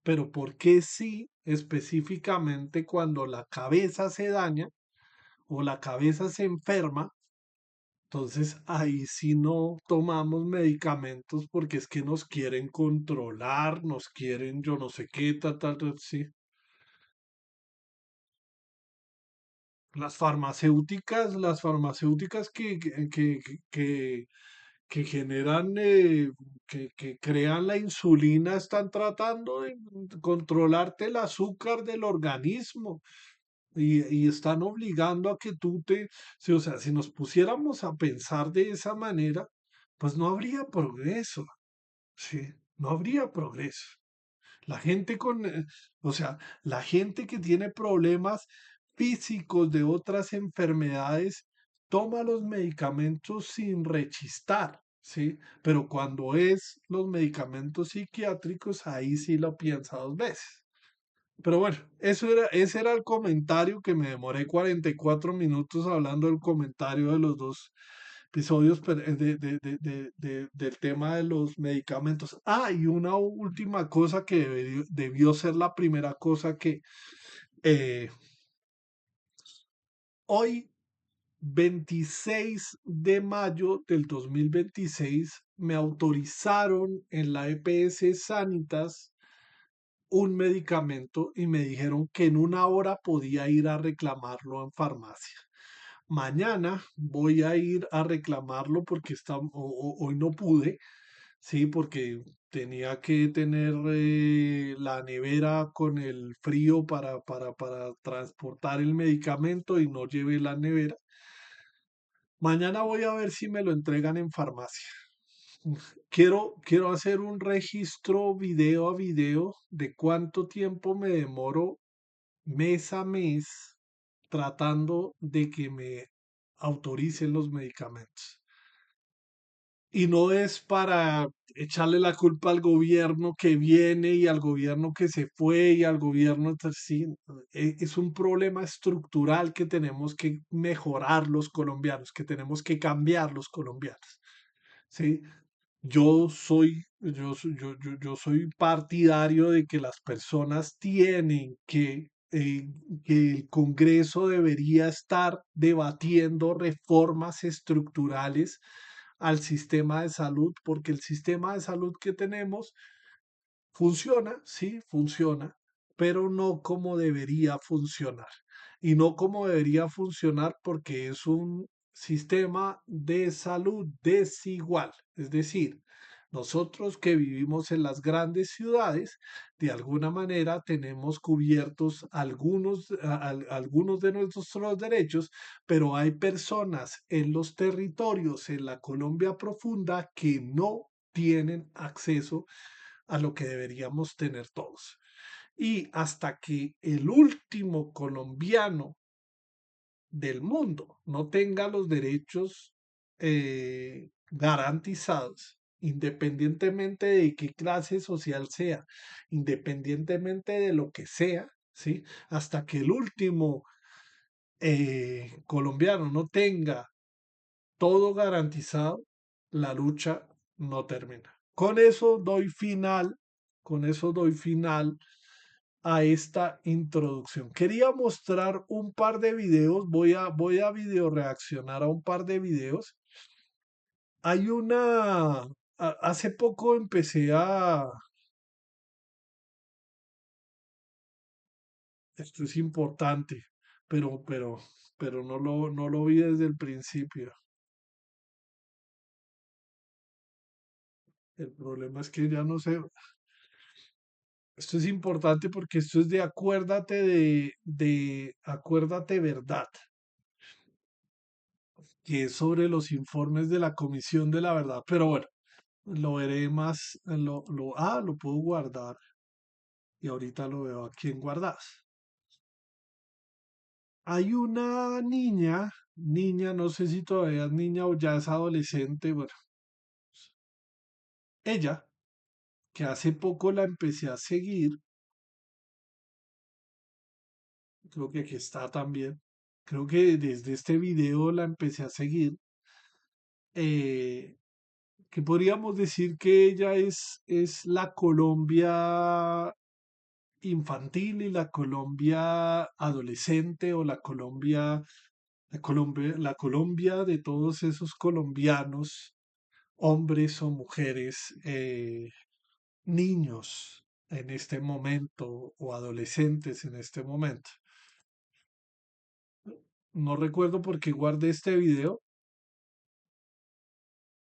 Pero ¿por qué sí específicamente cuando la cabeza se daña o la cabeza se enferma? Entonces ahí sí no tomamos medicamentos porque es que nos quieren controlar, nos quieren yo no sé qué, sí. Las farmacéuticas que generan, que crean la insulina están tratando de controlarte el azúcar del organismo y están obligando a que sí, o sea, si nos pusiéramos a pensar de esa manera, pues no habría progreso, ¿sí? No habría progreso. La gente o sea, la gente que tiene problemas físicos de otras enfermedades toma los medicamentos sin rechistar, ¿sí? Pero cuando es los medicamentos psiquiátricos, ahí sí lo piensa dos veces. Pero bueno, ese era el comentario que me demoré 44 minutos hablando del comentario de los dos episodios del tema de los medicamentos. Ah, y una última cosa que debió ser la primera cosa que eh, hoy, 26 de mayo del 2026, me autorizaron en la EPS Sanitas un medicamento y me dijeron que en una hora podía ir a reclamarlo en farmacia. Mañana voy a ir a reclamarlo porque hoy no pude, sí, porque tenía que tener la nevera con el frío para transportar el medicamento y no llevé la nevera. Mañana voy a ver si me lo entregan en farmacia. Quiero hacer un registro video a video de cuánto tiempo me demoro mes a mes tratando de que me autoricen los medicamentos. Y no es para echarle la culpa al gobierno que viene y al gobierno que se fue y al gobierno sí, es un problema estructural que tenemos que mejorar los colombianos, que tenemos que cambiar los colombianos. ¿Sí? Yo soy partidario de que las personas tienen que el Congreso debería estar debatiendo reformas estructurales al sistema de salud, porque el sistema de salud que tenemos funciona, sí, funciona, pero no como debería funcionar. Y no como debería funcionar porque es un sistema de salud desigual. Es decir, nosotros que vivimos en las grandes ciudades, de alguna manera tenemos cubiertos algunos de nuestros derechos, pero hay personas en los territorios, en la Colombia profunda, que no tienen acceso a lo que deberíamos tener todos. Y hasta que el último colombiano del mundo no tenga los derechos garantizados, independientemente de qué clase social sea, independientemente de lo que sea, ¿sí? Hasta que el último colombiano no tenga todo garantizado, la lucha no termina. Con eso doy final a esta introducción. Quería mostrar un par de videos, voy a video reaccionar a un par de videos. Hay hace poco empecé esto es importante, pero, pero, pero no lo vi desde el principio. El problema es que ya no sé. Esto es importante porque esto es de acuérdate verdad, que es sobre los informes de la Comisión de la Verdad. Pero bueno, lo veré más, lo puedo guardar y ahorita lo veo aquí en guardadas. Hay una niña, no sé si todavía es niña o ya es adolescente, bueno, ella, que hace poco la empecé a seguir, creo que aquí está también, creo que desde este video la empecé a seguir, eh, que podríamos decir que ella es la Colombia infantil y la Colombia adolescente o la Colombia de todos esos colombianos, hombres o mujeres, niños en este momento o adolescentes en este momento. No recuerdo por qué guardé este video,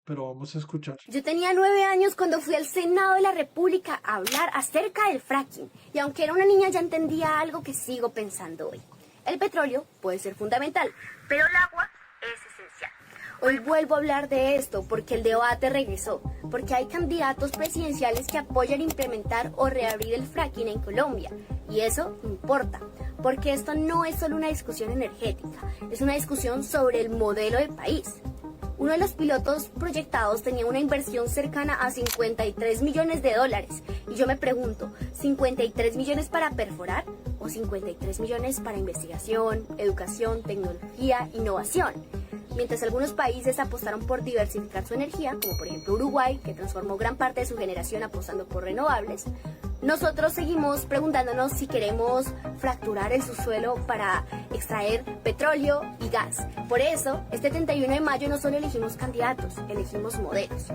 pero vamos a escuchar. Yo tenía 9 años cuando fui al Senado de la República a hablar acerca del fracking, y aunque era una niña ya entendía algo que sigo pensando hoy. El petróleo puede ser fundamental, pero el agua es esencial. Hoy vuelvo a hablar de esto porque el debate regresó, porque hay candidatos presidenciales que apoyan implementar o reabrir el fracking en Colombia, y eso importa, porque esto no es solo una discusión energética, es una discusión sobre el modelo de país. Uno de los pilotos proyectados tenía una inversión cercana a 53 millones de dólares. Y yo me pregunto, ¿53 millones para perforar o 53 millones para investigación, educación, tecnología, innovación? Mientras algunos países apostaron por diversificar su energía, como por ejemplo Uruguay, que transformó gran parte de su generación apostando por renovables, nosotros seguimos preguntándonos si queremos fracturar el subsuelo para extraer petróleo y gas. Por eso, este 31 de mayo no solo elegimos candidatos, elegimos modelos.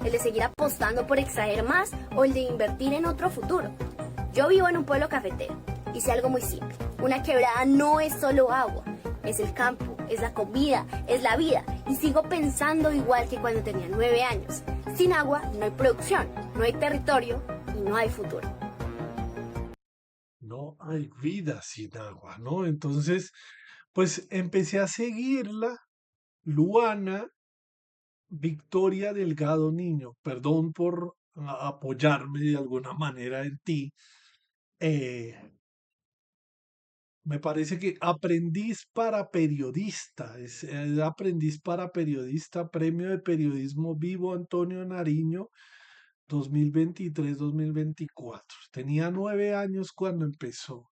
El de seguir apostando por extraer más o el de invertir en otro futuro. Yo vivo en un pueblo cafetero y sé algo muy simple. Una quebrada no es solo agua, es el campo, es la comida, es la vida. Y sigo pensando igual que cuando tenía 9 años. Sin agua no hay producción, no hay territorio y no hay futuro. No hay vida sin agua, ¿no? Entonces, pues empecé a seguirla, Luana Victoria Delgado Niño, perdón por apoyarme de alguna manera en ti. eh, Me parece que aprendiz para periodista, es aprendiz para periodista, premio de periodismo vivo Antonio Nariño 2023-2024. Tenía 9 años cuando empezó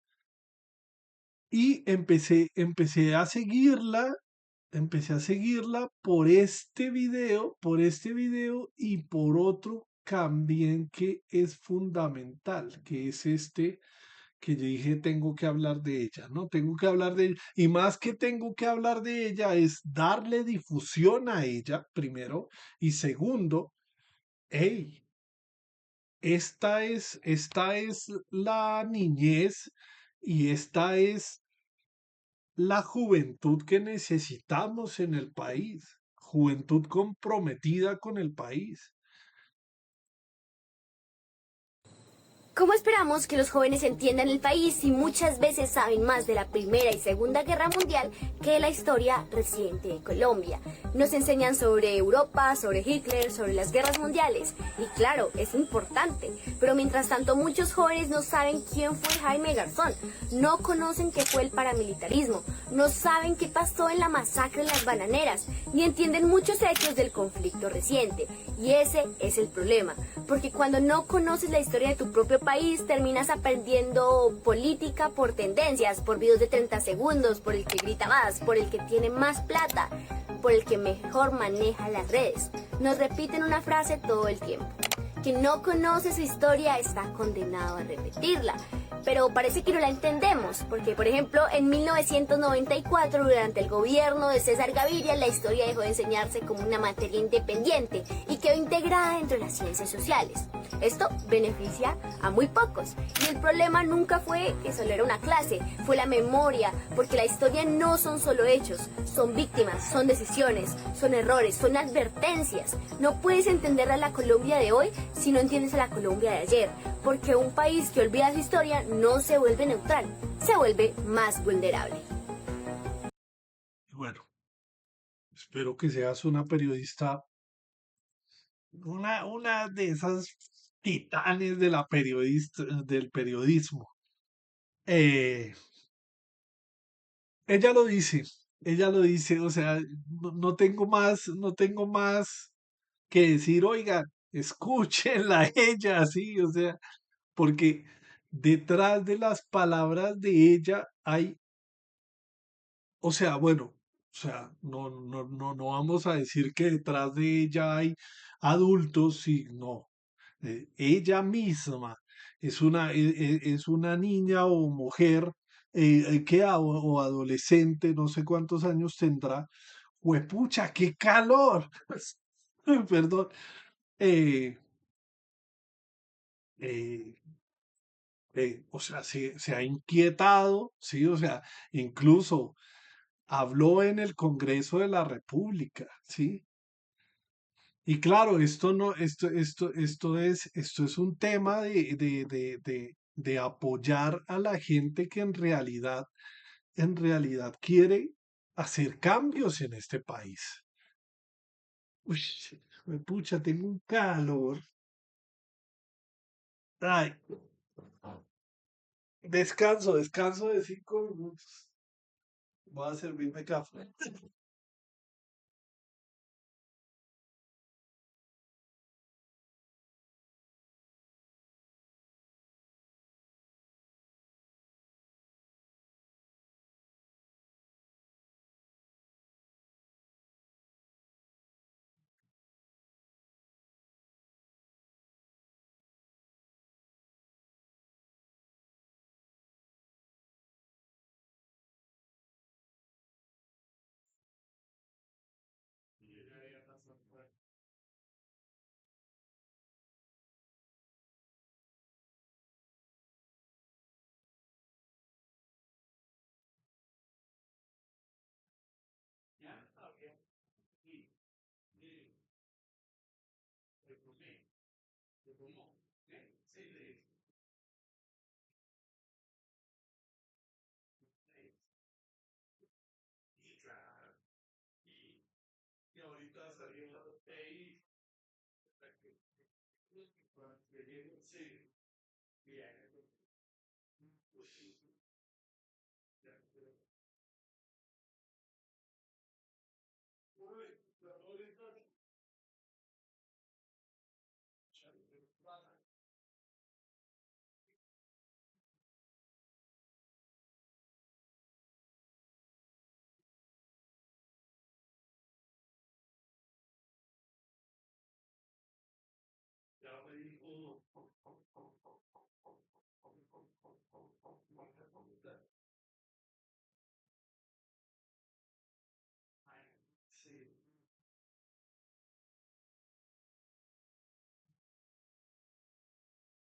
y empecé a seguirla por este video y por otro también que es fundamental, que es este que yo dije, tengo que hablar de ella, ¿no? Tengo que hablar de ella. Y más que tengo que hablar de ella es darle difusión a ella, primero. Y segundo, hey, esta es la niñez y esta es la juventud que necesitamos en el país. Juventud comprometida con el país. ¿Cómo esperamos que los jóvenes entiendan el país si muchas veces saben más de la Primera y Segunda Guerra Mundial que de la historia reciente de Colombia? Nos enseñan sobre Europa, sobre Hitler, sobre las guerras mundiales. Y claro, es importante. Pero mientras tanto muchos jóvenes no saben quién fue Jaime Garzón, no conocen qué fue el paramilitarismo, no saben qué pasó en la masacre de las bananeras, ni entienden muchos hechos del conflicto reciente. Y ese es el problema, porque cuando no conoces la historia de tu propio país, terminas aprendiendo política por tendencias, por videos de 30 segundos, por el que grita más, por el que tiene más plata, por el que mejor maneja las redes. Nos repiten una frase todo el tiempo. Quien no conoce su historia está condenado a repetirla. Pero parece que no la entendemos, porque por ejemplo en 1994, durante el gobierno de César Gaviria, la historia dejó de enseñarse como una materia independiente y quedó integrada dentro de las ciencias sociales. Esto beneficia a muy pocos, y el problema nunca fue que solo era una clase, fue la memoria, porque la historia no son solo hechos, son víctimas, son decisiones, son errores, son advertencias. No puedes entender a la Colombia de hoy si no entiendes a la Colombia de ayer, porque un país que olvida su historia no se vuelve neutral, se vuelve más vulnerable. Bueno, espero que seas una periodista, una de esas titanes de la del periodismo. Eh, ella lo dice, o sea, no tengo más que decir, oiga, escúchenla a ella, sí, o sea, porque detrás de las palabras de ella hay, o sea, bueno, o sea, no vamos a decir que detrás de ella hay adultos, sí, no. Ella misma es una niña o mujer o adolescente, no sé cuántos años tendrá. ¡Huepucha, qué calor! Perdón. eh, eh, o sea, se ha inquietado, sí, o sea, incluso habló en el Congreso de la República, ¿sí? Y claro, esto es un tema de apoyar a la gente que en realidad quiere hacer cambios en este país. Uy, pucha, tengo un calor. Ay, descanso de 5 minutos. Voy a servirme café.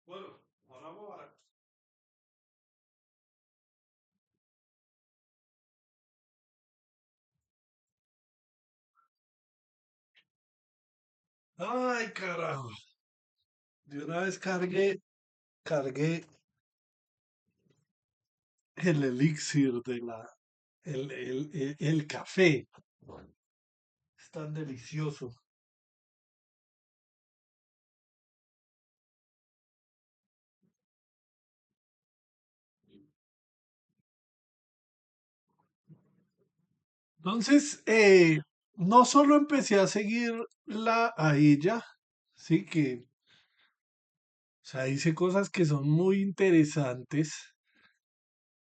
Bueno, ahora vamos a... Ay, carajo. De una vez cargué el elixir de el café. Es tan delicioso. Entonces, no solo empecé a seguirla a ella, sí que, o sea, hice cosas que son muy interesantes.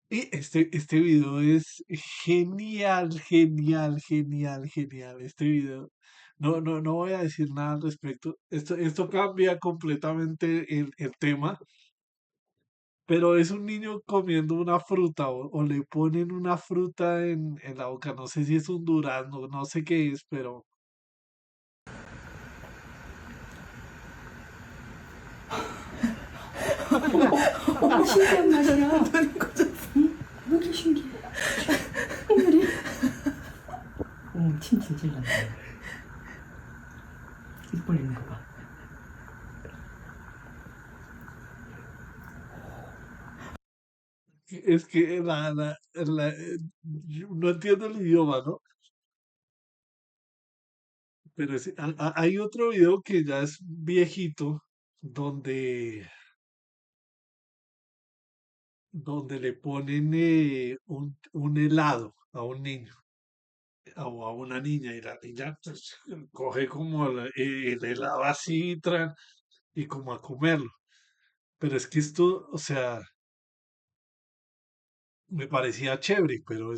Y este video es genial, genial, genial, genial. Este video. No voy a decir nada al respecto. Esto cambia completamente el tema. Pero es un niño comiendo una fruta o le ponen una fruta en la boca. No sé si es un durazno, no sé qué es, pero 신기한 맛이야. 되게 신기해. 그래? 응, 침 질질 난다. 입 벌리는 거 봐. es que yo no entiendo el idioma, ¿no? Pero hay otro video que ya es viejito, donde, donde le ponen un helado a un niño o a una niña y la niña pues, coge como el helado así y como a comerlo. Pero es que esto, o sea, me parecía chévere, pero o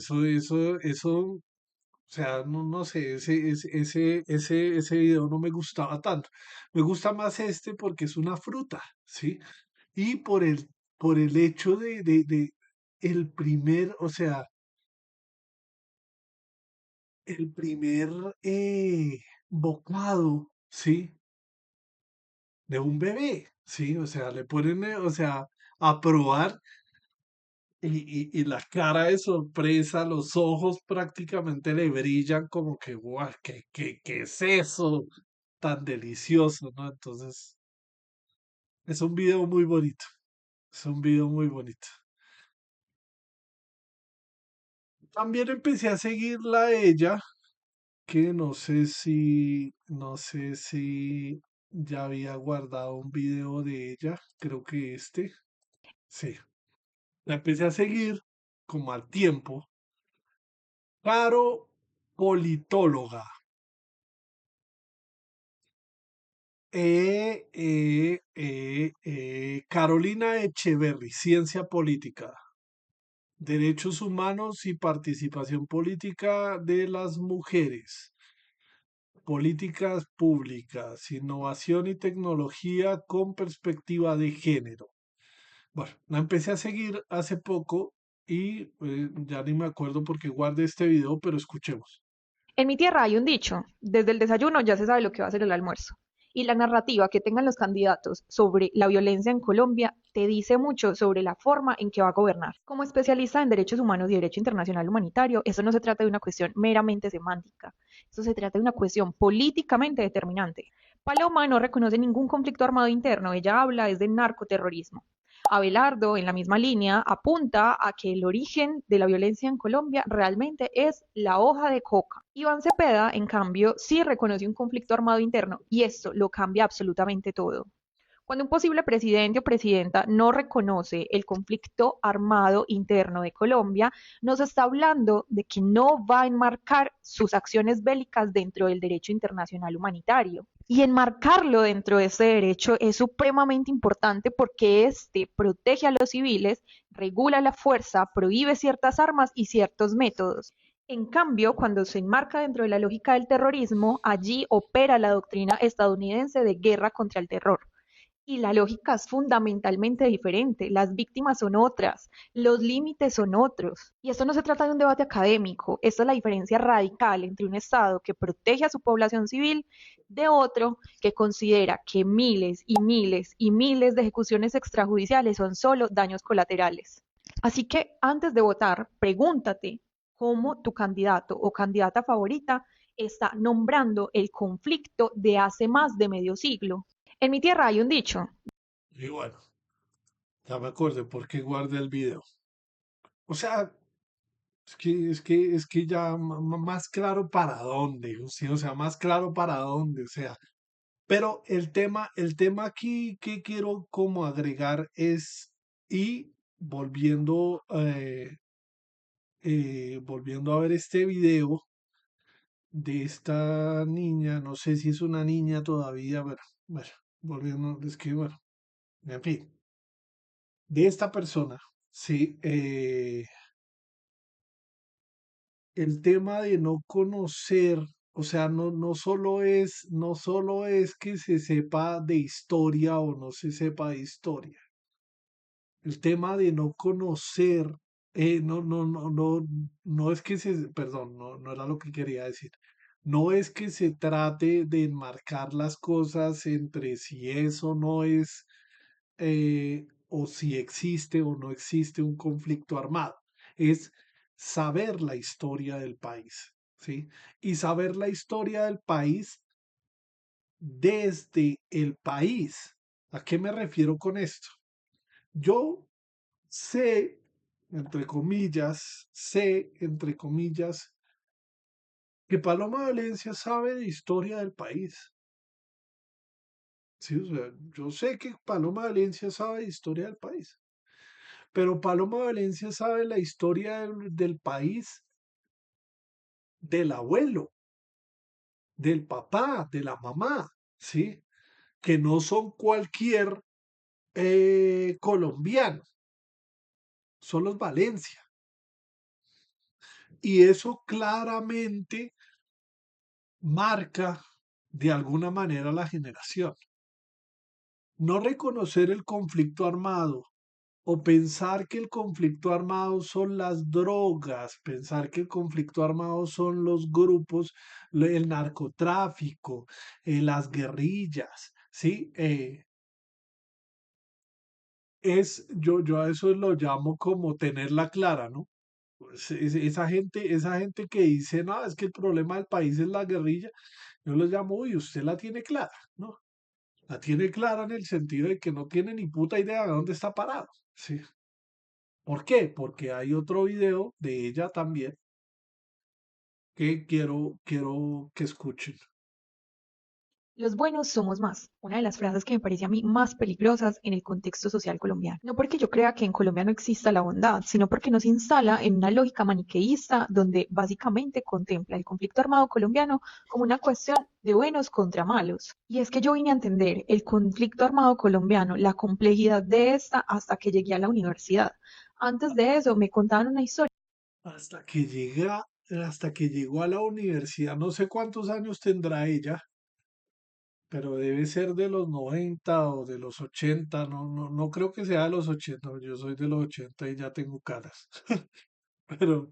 sea, no sé, ese video no me gustaba tanto. Me gusta más este porque es una fruta, ¿sí? Y por el hecho de el primer, o sea, el primer bocado, ¿sí? De un bebé, ¿sí? O sea, le ponen, o sea, a probar y la cara de sorpresa, los ojos prácticamente le brillan como que, guau, ¿qué es eso tan delicioso, ¿no? Entonces, es un video muy bonito, es un video muy bonito. También empecé a seguirla a ella, que no sé si ya había guardado un video de ella, creo que este, sí. La empecé a seguir como al tiempo. Caro politóloga. Carolina Echeverry, Ciencia Política, Derechos Humanos y Participación Política de las Mujeres, Políticas Públicas, Innovación y Tecnología con Perspectiva de Género. Bueno, la empecé a seguir hace poco y ya ni me acuerdo porque guardé este video, pero escuchemos. En mi tierra hay un dicho, desde el desayuno ya se sabe lo que va a ser el almuerzo. Y la narrativa que tengan los candidatos sobre la violencia en Colombia te dice mucho sobre la forma en que va a gobernar. Como especialista en derechos humanos y derecho internacional humanitario, eso no se trata de una cuestión meramente semántica, eso se trata de una cuestión políticamente determinante. Paloma no reconoce ningún conflicto armado interno, ella habla es de narcoterrorismo. Abelardo, en la misma línea, apunta a que el origen de la violencia en Colombia realmente es la hoja de coca. Iván Cepeda, en cambio, sí reconoce un conflicto armado interno y esto lo cambia absolutamente todo. Cuando un posible presidente o presidenta no reconoce el conflicto armado interno de Colombia, nos está hablando de que no va a enmarcar sus acciones bélicas dentro del derecho internacional humanitario. Y enmarcarlo dentro de ese derecho es supremamente importante porque este protege a los civiles, regula la fuerza, prohíbe ciertas armas y ciertos métodos. En cambio, cuando se enmarca dentro de la lógica del terrorismo, allí opera la doctrina estadounidense de guerra contra el terror. Y la lógica es fundamentalmente diferente, las víctimas son otras, los límites son otros. Y esto no se trata de un debate académico, esta es la diferencia radical entre un Estado que protege a su población civil de otro que considera que miles y miles y miles de ejecuciones extrajudiciales son solo daños colaterales. Así que antes de votar, pregúntate cómo tu candidato o candidata favorita está nombrando el conflicto de hace más de medio siglo. En mi tierra hay un dicho. Y bueno, ya me acordé por qué guardé el video. O sea, es que ya más claro para dónde, sí, o sea, más claro para dónde, o sea. Pero el tema aquí que quiero como agregar es, y volviendo a ver este video de esta niña, no sé si es una niña todavía, pero bueno, volviendo, es que bueno, en fin, de esta persona, sí, el tema de no conocer, o sea, no solo es que se sepa de historia o no se sepa de historia. El tema de no conocer, no es que perdón, no era lo que quería decir. No es que se trate de enmarcar las cosas entre si eso no es, o si existe o no existe un conflicto armado. Es saber la historia del país, ¿sí? Y saber la historia del país desde el país. ¿A qué me refiero con esto? Yo entre comillas, que Paloma Valencia sabe de historia del país. Sí, o sea, yo sé que Paloma Valencia sabe de historia del país, pero Paloma Valencia sabe la historia del país del abuelo, del papá, de la mamá, ¿sí? Que no son cualquier colombiano, son los Valencia. Y eso claramente marca de alguna manera la generación. No reconocer el conflicto armado o pensar que el conflicto armado son las drogas, pensar que el conflicto armado son los grupos, el narcotráfico, las guerrillas, ¿sí? Yo a eso lo llamo como tenerla clara, ¿no? Esa gente que dice, no, es que el problema del país es la guerrilla, yo lo llamo, uy, usted la tiene clara, ¿no? La tiene clara en el sentido de que no tiene ni puta idea de dónde está parado, ¿sí? ¿Por qué? Porque hay otro video de ella también que quiero que escuchen. Los buenos somos más, una de las frases que me parece a mí más peligrosas en el contexto social colombiano. No porque yo crea que en Colombia no exista la bondad, sino porque nos instala en una lógica maniqueísta donde básicamente contempla el conflicto armado colombiano como una cuestión de buenos contra malos. Y es que yo vine a entender el conflicto armado colombiano, la complejidad de esta hasta que llegué a la universidad. Antes de eso me contaban una historia. Hasta que llegó a la universidad, no sé cuántos años tendrá ella, pero debe ser de los 90 o de los 80, no creo que sea de los 80, yo soy de los 80 y ya tengo caras, pero,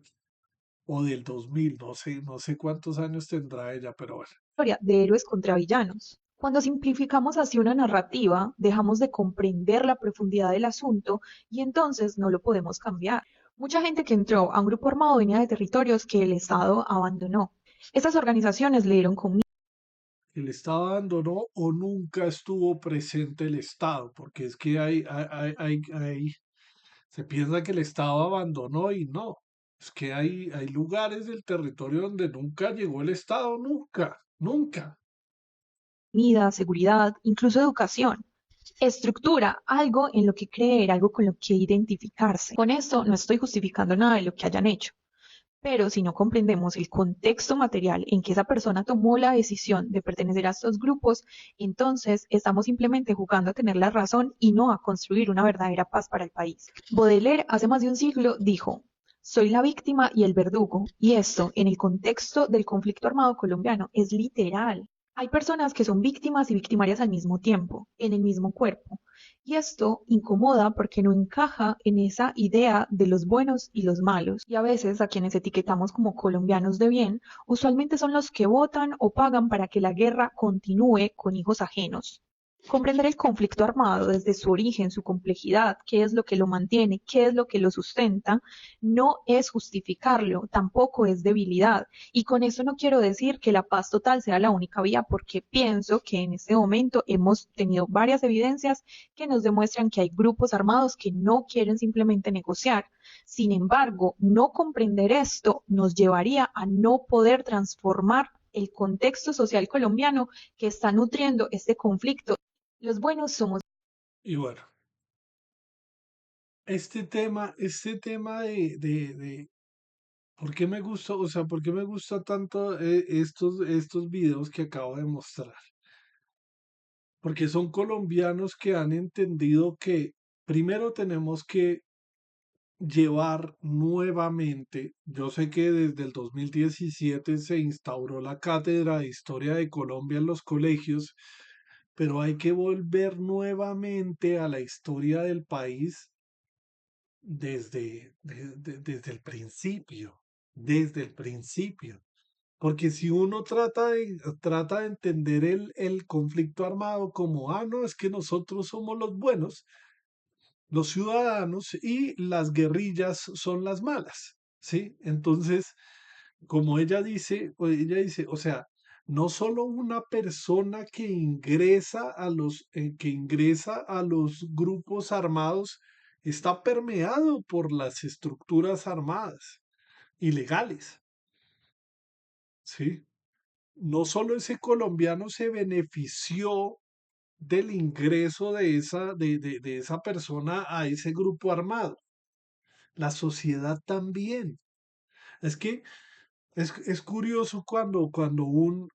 o del 2000, no sé cuántos años tendrá ella, pero bueno. De héroes contra villanos. Cuando simplificamos así una narrativa, dejamos de comprender la profundidad del asunto y entonces no lo podemos cambiar. Mucha gente que entró a un grupo armado venía de territorios que el Estado abandonó. Estas organizaciones le dieron comida. ¿El Estado abandonó o nunca estuvo presente el Estado? Porque es que se piensa que el Estado abandonó y no. Es que hay lugares del territorio donde nunca llegó el Estado, nunca, nunca. Comida, seguridad, incluso educación. Estructura, algo en lo que creer, algo con lo que identificarse. Con esto no estoy justificando nada de lo que hayan hecho, pero si no comprendemos el contexto material en que esa persona tomó la decisión de pertenecer a estos grupos, entonces estamos simplemente jugando a tener la razón y no a construir una verdadera paz para el país. Baudelaire hace más de un siglo dijo: soy la víctima y el verdugo, y esto, en el contexto del conflicto armado colombiano, es literal. Hay personas que son víctimas y victimarias al mismo tiempo, en el mismo cuerpo, y esto incomoda porque no encaja en esa idea de los buenos y los malos. Y a veces a quienes etiquetamos como colombianos de bien, usualmente son los que votan o pagan para que la guerra continúe con hijos ajenos. Comprender el conflicto armado desde su origen, su complejidad, qué es lo que lo mantiene, qué es lo que lo sustenta, no es justificarlo, tampoco es debilidad. Y con eso no quiero decir que la paz total sea la única vía, porque pienso que en este momento hemos tenido varias evidencias que nos demuestran que hay grupos armados que no quieren simplemente negociar. Sin embargo, no comprender esto nos llevaría a no poder transformar el contexto social colombiano que está nutriendo este conflicto. Los buenos somos. Y bueno, este tema de ¿por qué me gusta, o sea, por qué me gusta tanto estos videos que acabo de mostrar? Porque son colombianos que han entendido que primero tenemos que llevar nuevamente, yo sé que desde el 2017 se instauró la cátedra de Historia de Colombia en los colegios, pero hay que volver nuevamente a la historia del país desde el principio, desde el principio. Porque si uno trata de entender el conflicto armado como, no, es que nosotros somos los buenos, los ciudadanos, y las guerrillas son las malas, ¿sí? Entonces, como ella dice, o sea, no solo una persona que ingresa a los grupos armados está permeado por las estructuras armadas ilegales, ¿sí? No solo ese colombiano se benefició del ingreso de esa persona a ese grupo armado, la sociedad también. Es que es curioso cuando un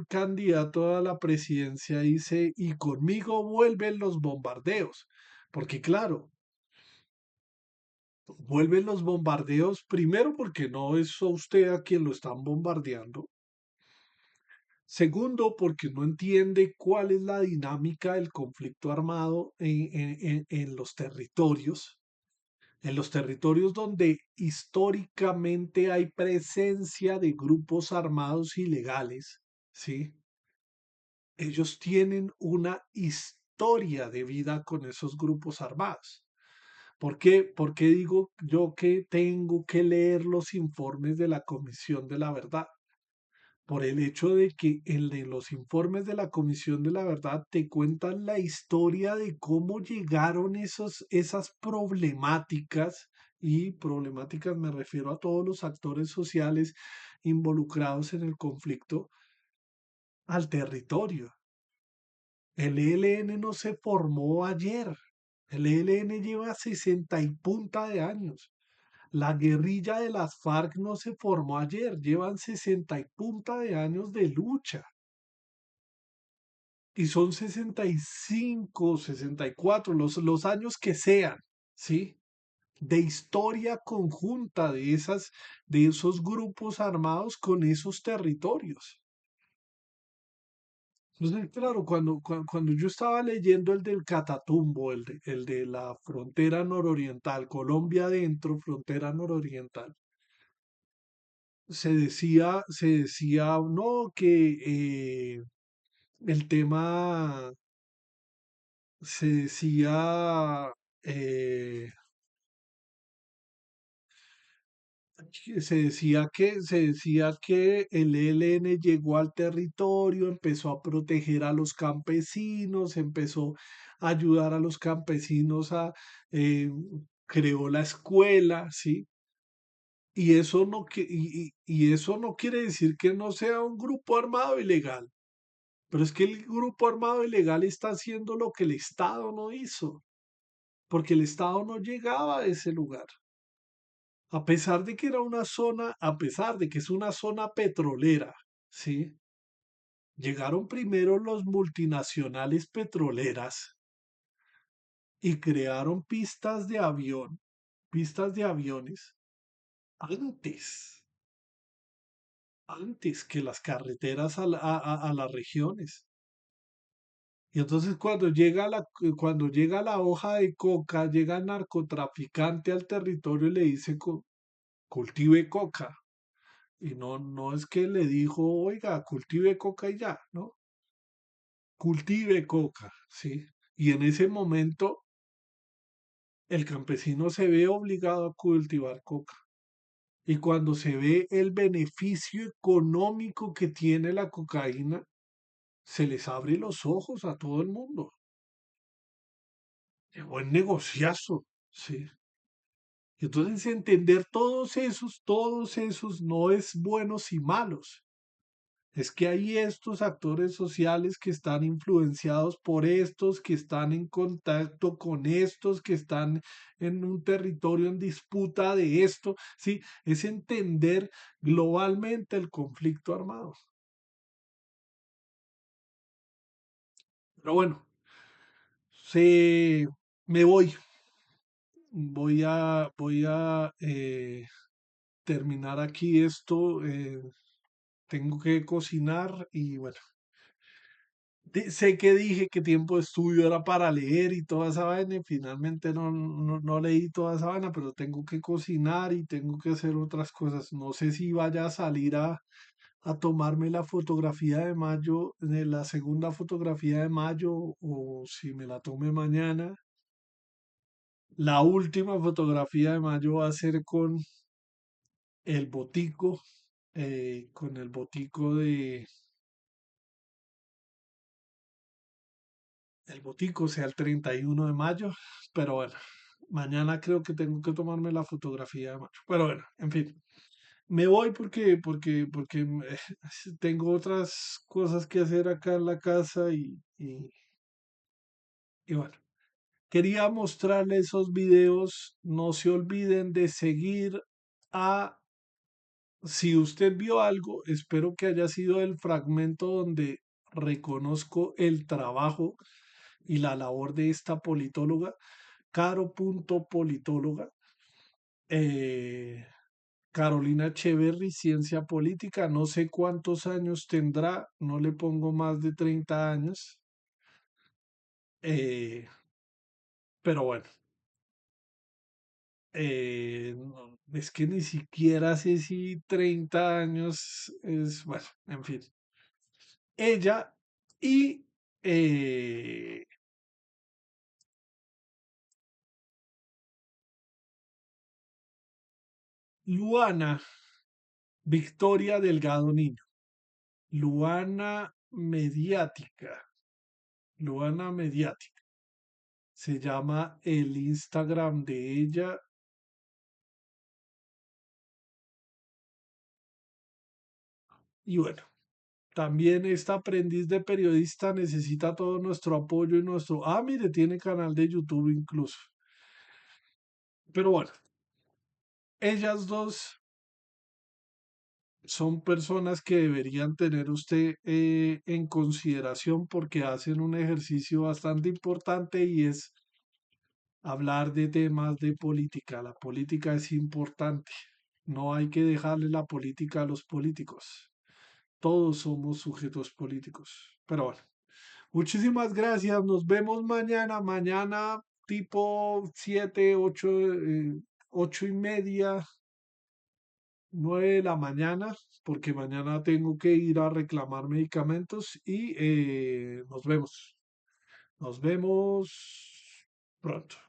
candidato a la presidencia dice, y conmigo vuelven los bombardeos, porque claro, vuelven los bombardeos primero porque no es a usted a quien lo están bombardeando. Segundo, porque no entiende cuál es la dinámica del conflicto armado en los territorios donde históricamente hay presencia de grupos armados ilegales, ¿sí? Ellos tienen una historia de vida con esos grupos armados. ¿Por qué? Porque digo yo que tengo que leer los informes de la Comisión de la Verdad? Por el hecho de que los informes de la Comisión de la Verdad te cuentan la historia de cómo llegaron esas problemáticas, y problemáticas me refiero a todos los actores sociales involucrados en el conflicto, al territorio. El ELN no se formó ayer. El ELN lleva 60 y punta de años. La guerrilla de las FARC no se formó ayer, llevan 60 y punta de años de lucha. Y son 65, 64, los años que sean, ¿sí? De historia conjunta de esos grupos armados con esos territorios. Entonces, claro, cuando yo estaba leyendo el del Catatumbo, el de la frontera nororiental, Colombia adentro, frontera nororiental, se decía, no, que el tema, se decía, eh, se decía que el ELN llegó al territorio, empezó a proteger a los campesinos, empezó a ayudar a los campesinos eh, creó la escuela, ¿sí? Y eso no quiere decir que no sea un grupo armado ilegal, pero es que el grupo armado ilegal está haciendo lo que el Estado no hizo, porque el Estado no llegaba a ese lugar. A pesar de que era una zona, a pesar de que es una zona petrolera, ¿sí? Llegaron primero los multinacionales petroleras y crearon pistas de aviones antes, antes que las carreteras a las regiones. Y entonces cuando llega la hoja de coca, llega el narcotraficante al territorio y le dice cultive coca. Y no es que le dijo, oiga, cultive coca y ya, ¿no? Cultive coca, ¿sí? Y en ese momento el campesino se ve obligado a cultivar coca. Y cuando se ve el beneficio económico que tiene la cocaína, se les abre los ojos a todo el mundo. Qué buen negociazo, ¿sí? Y entonces entender todos esos no es buenos y malos. Es que hay estos actores sociales que están influenciados por estos, que están en contacto con estos, que están en un territorio en disputa de esto, ¿sí? Es entender globalmente el conflicto armado. Pero bueno, se, me voy a terminar aquí esto. Tengo que cocinar y bueno. Sé que dije que tiempo de estudio era para leer y toda esa vaina y finalmente no leí toda esa vaina, pero tengo que cocinar y tengo que hacer otras cosas. No sé si vaya a salir a tomarme la fotografía de mayo, de la segunda fotografía de mayo o si me la tome mañana. La última fotografía de mayo va a ser el botico, con el botico el botico sea el 31 de mayo, pero bueno, mañana creo que tengo que tomarme la fotografía de mayo. Pero bueno, en fin, me voy porque tengo otras cosas que hacer acá en la casa y bueno, quería mostrarles esos videos. No se olviden de seguir a, si usted vio algo, espero que haya sido el fragmento donde reconozco el trabajo y la labor de esta politóloga Caro.politóloga, eh, Carolina Echeverry, ciencia política, no sé cuántos años tendrá, no le pongo más de 30 años, eh, pero bueno, es que ni siquiera sé si 30 años es, bueno, en fin, ella y Luana Victoria Delgado Niño, Luana Mediática. Luana Mediática. Se llama el Instagram de ella. Y bueno, también esta aprendiz de periodista necesita todo nuestro apoyo y nuestro... Ah, mire, tiene canal de YouTube incluso. Pero bueno, ellas dos son personas que deberían tener usted en consideración porque hacen un ejercicio bastante importante y es hablar de temas de política. La política es importante. No hay que dejarle la política a los políticos. Todos somos sujetos políticos. Pero bueno, muchísimas gracias. Nos vemos mañana. Mañana tipo 7, 8, 8:30, 9 de la mañana, porque mañana tengo que ir a reclamar medicamentos y nos vemos. Nos vemos pronto.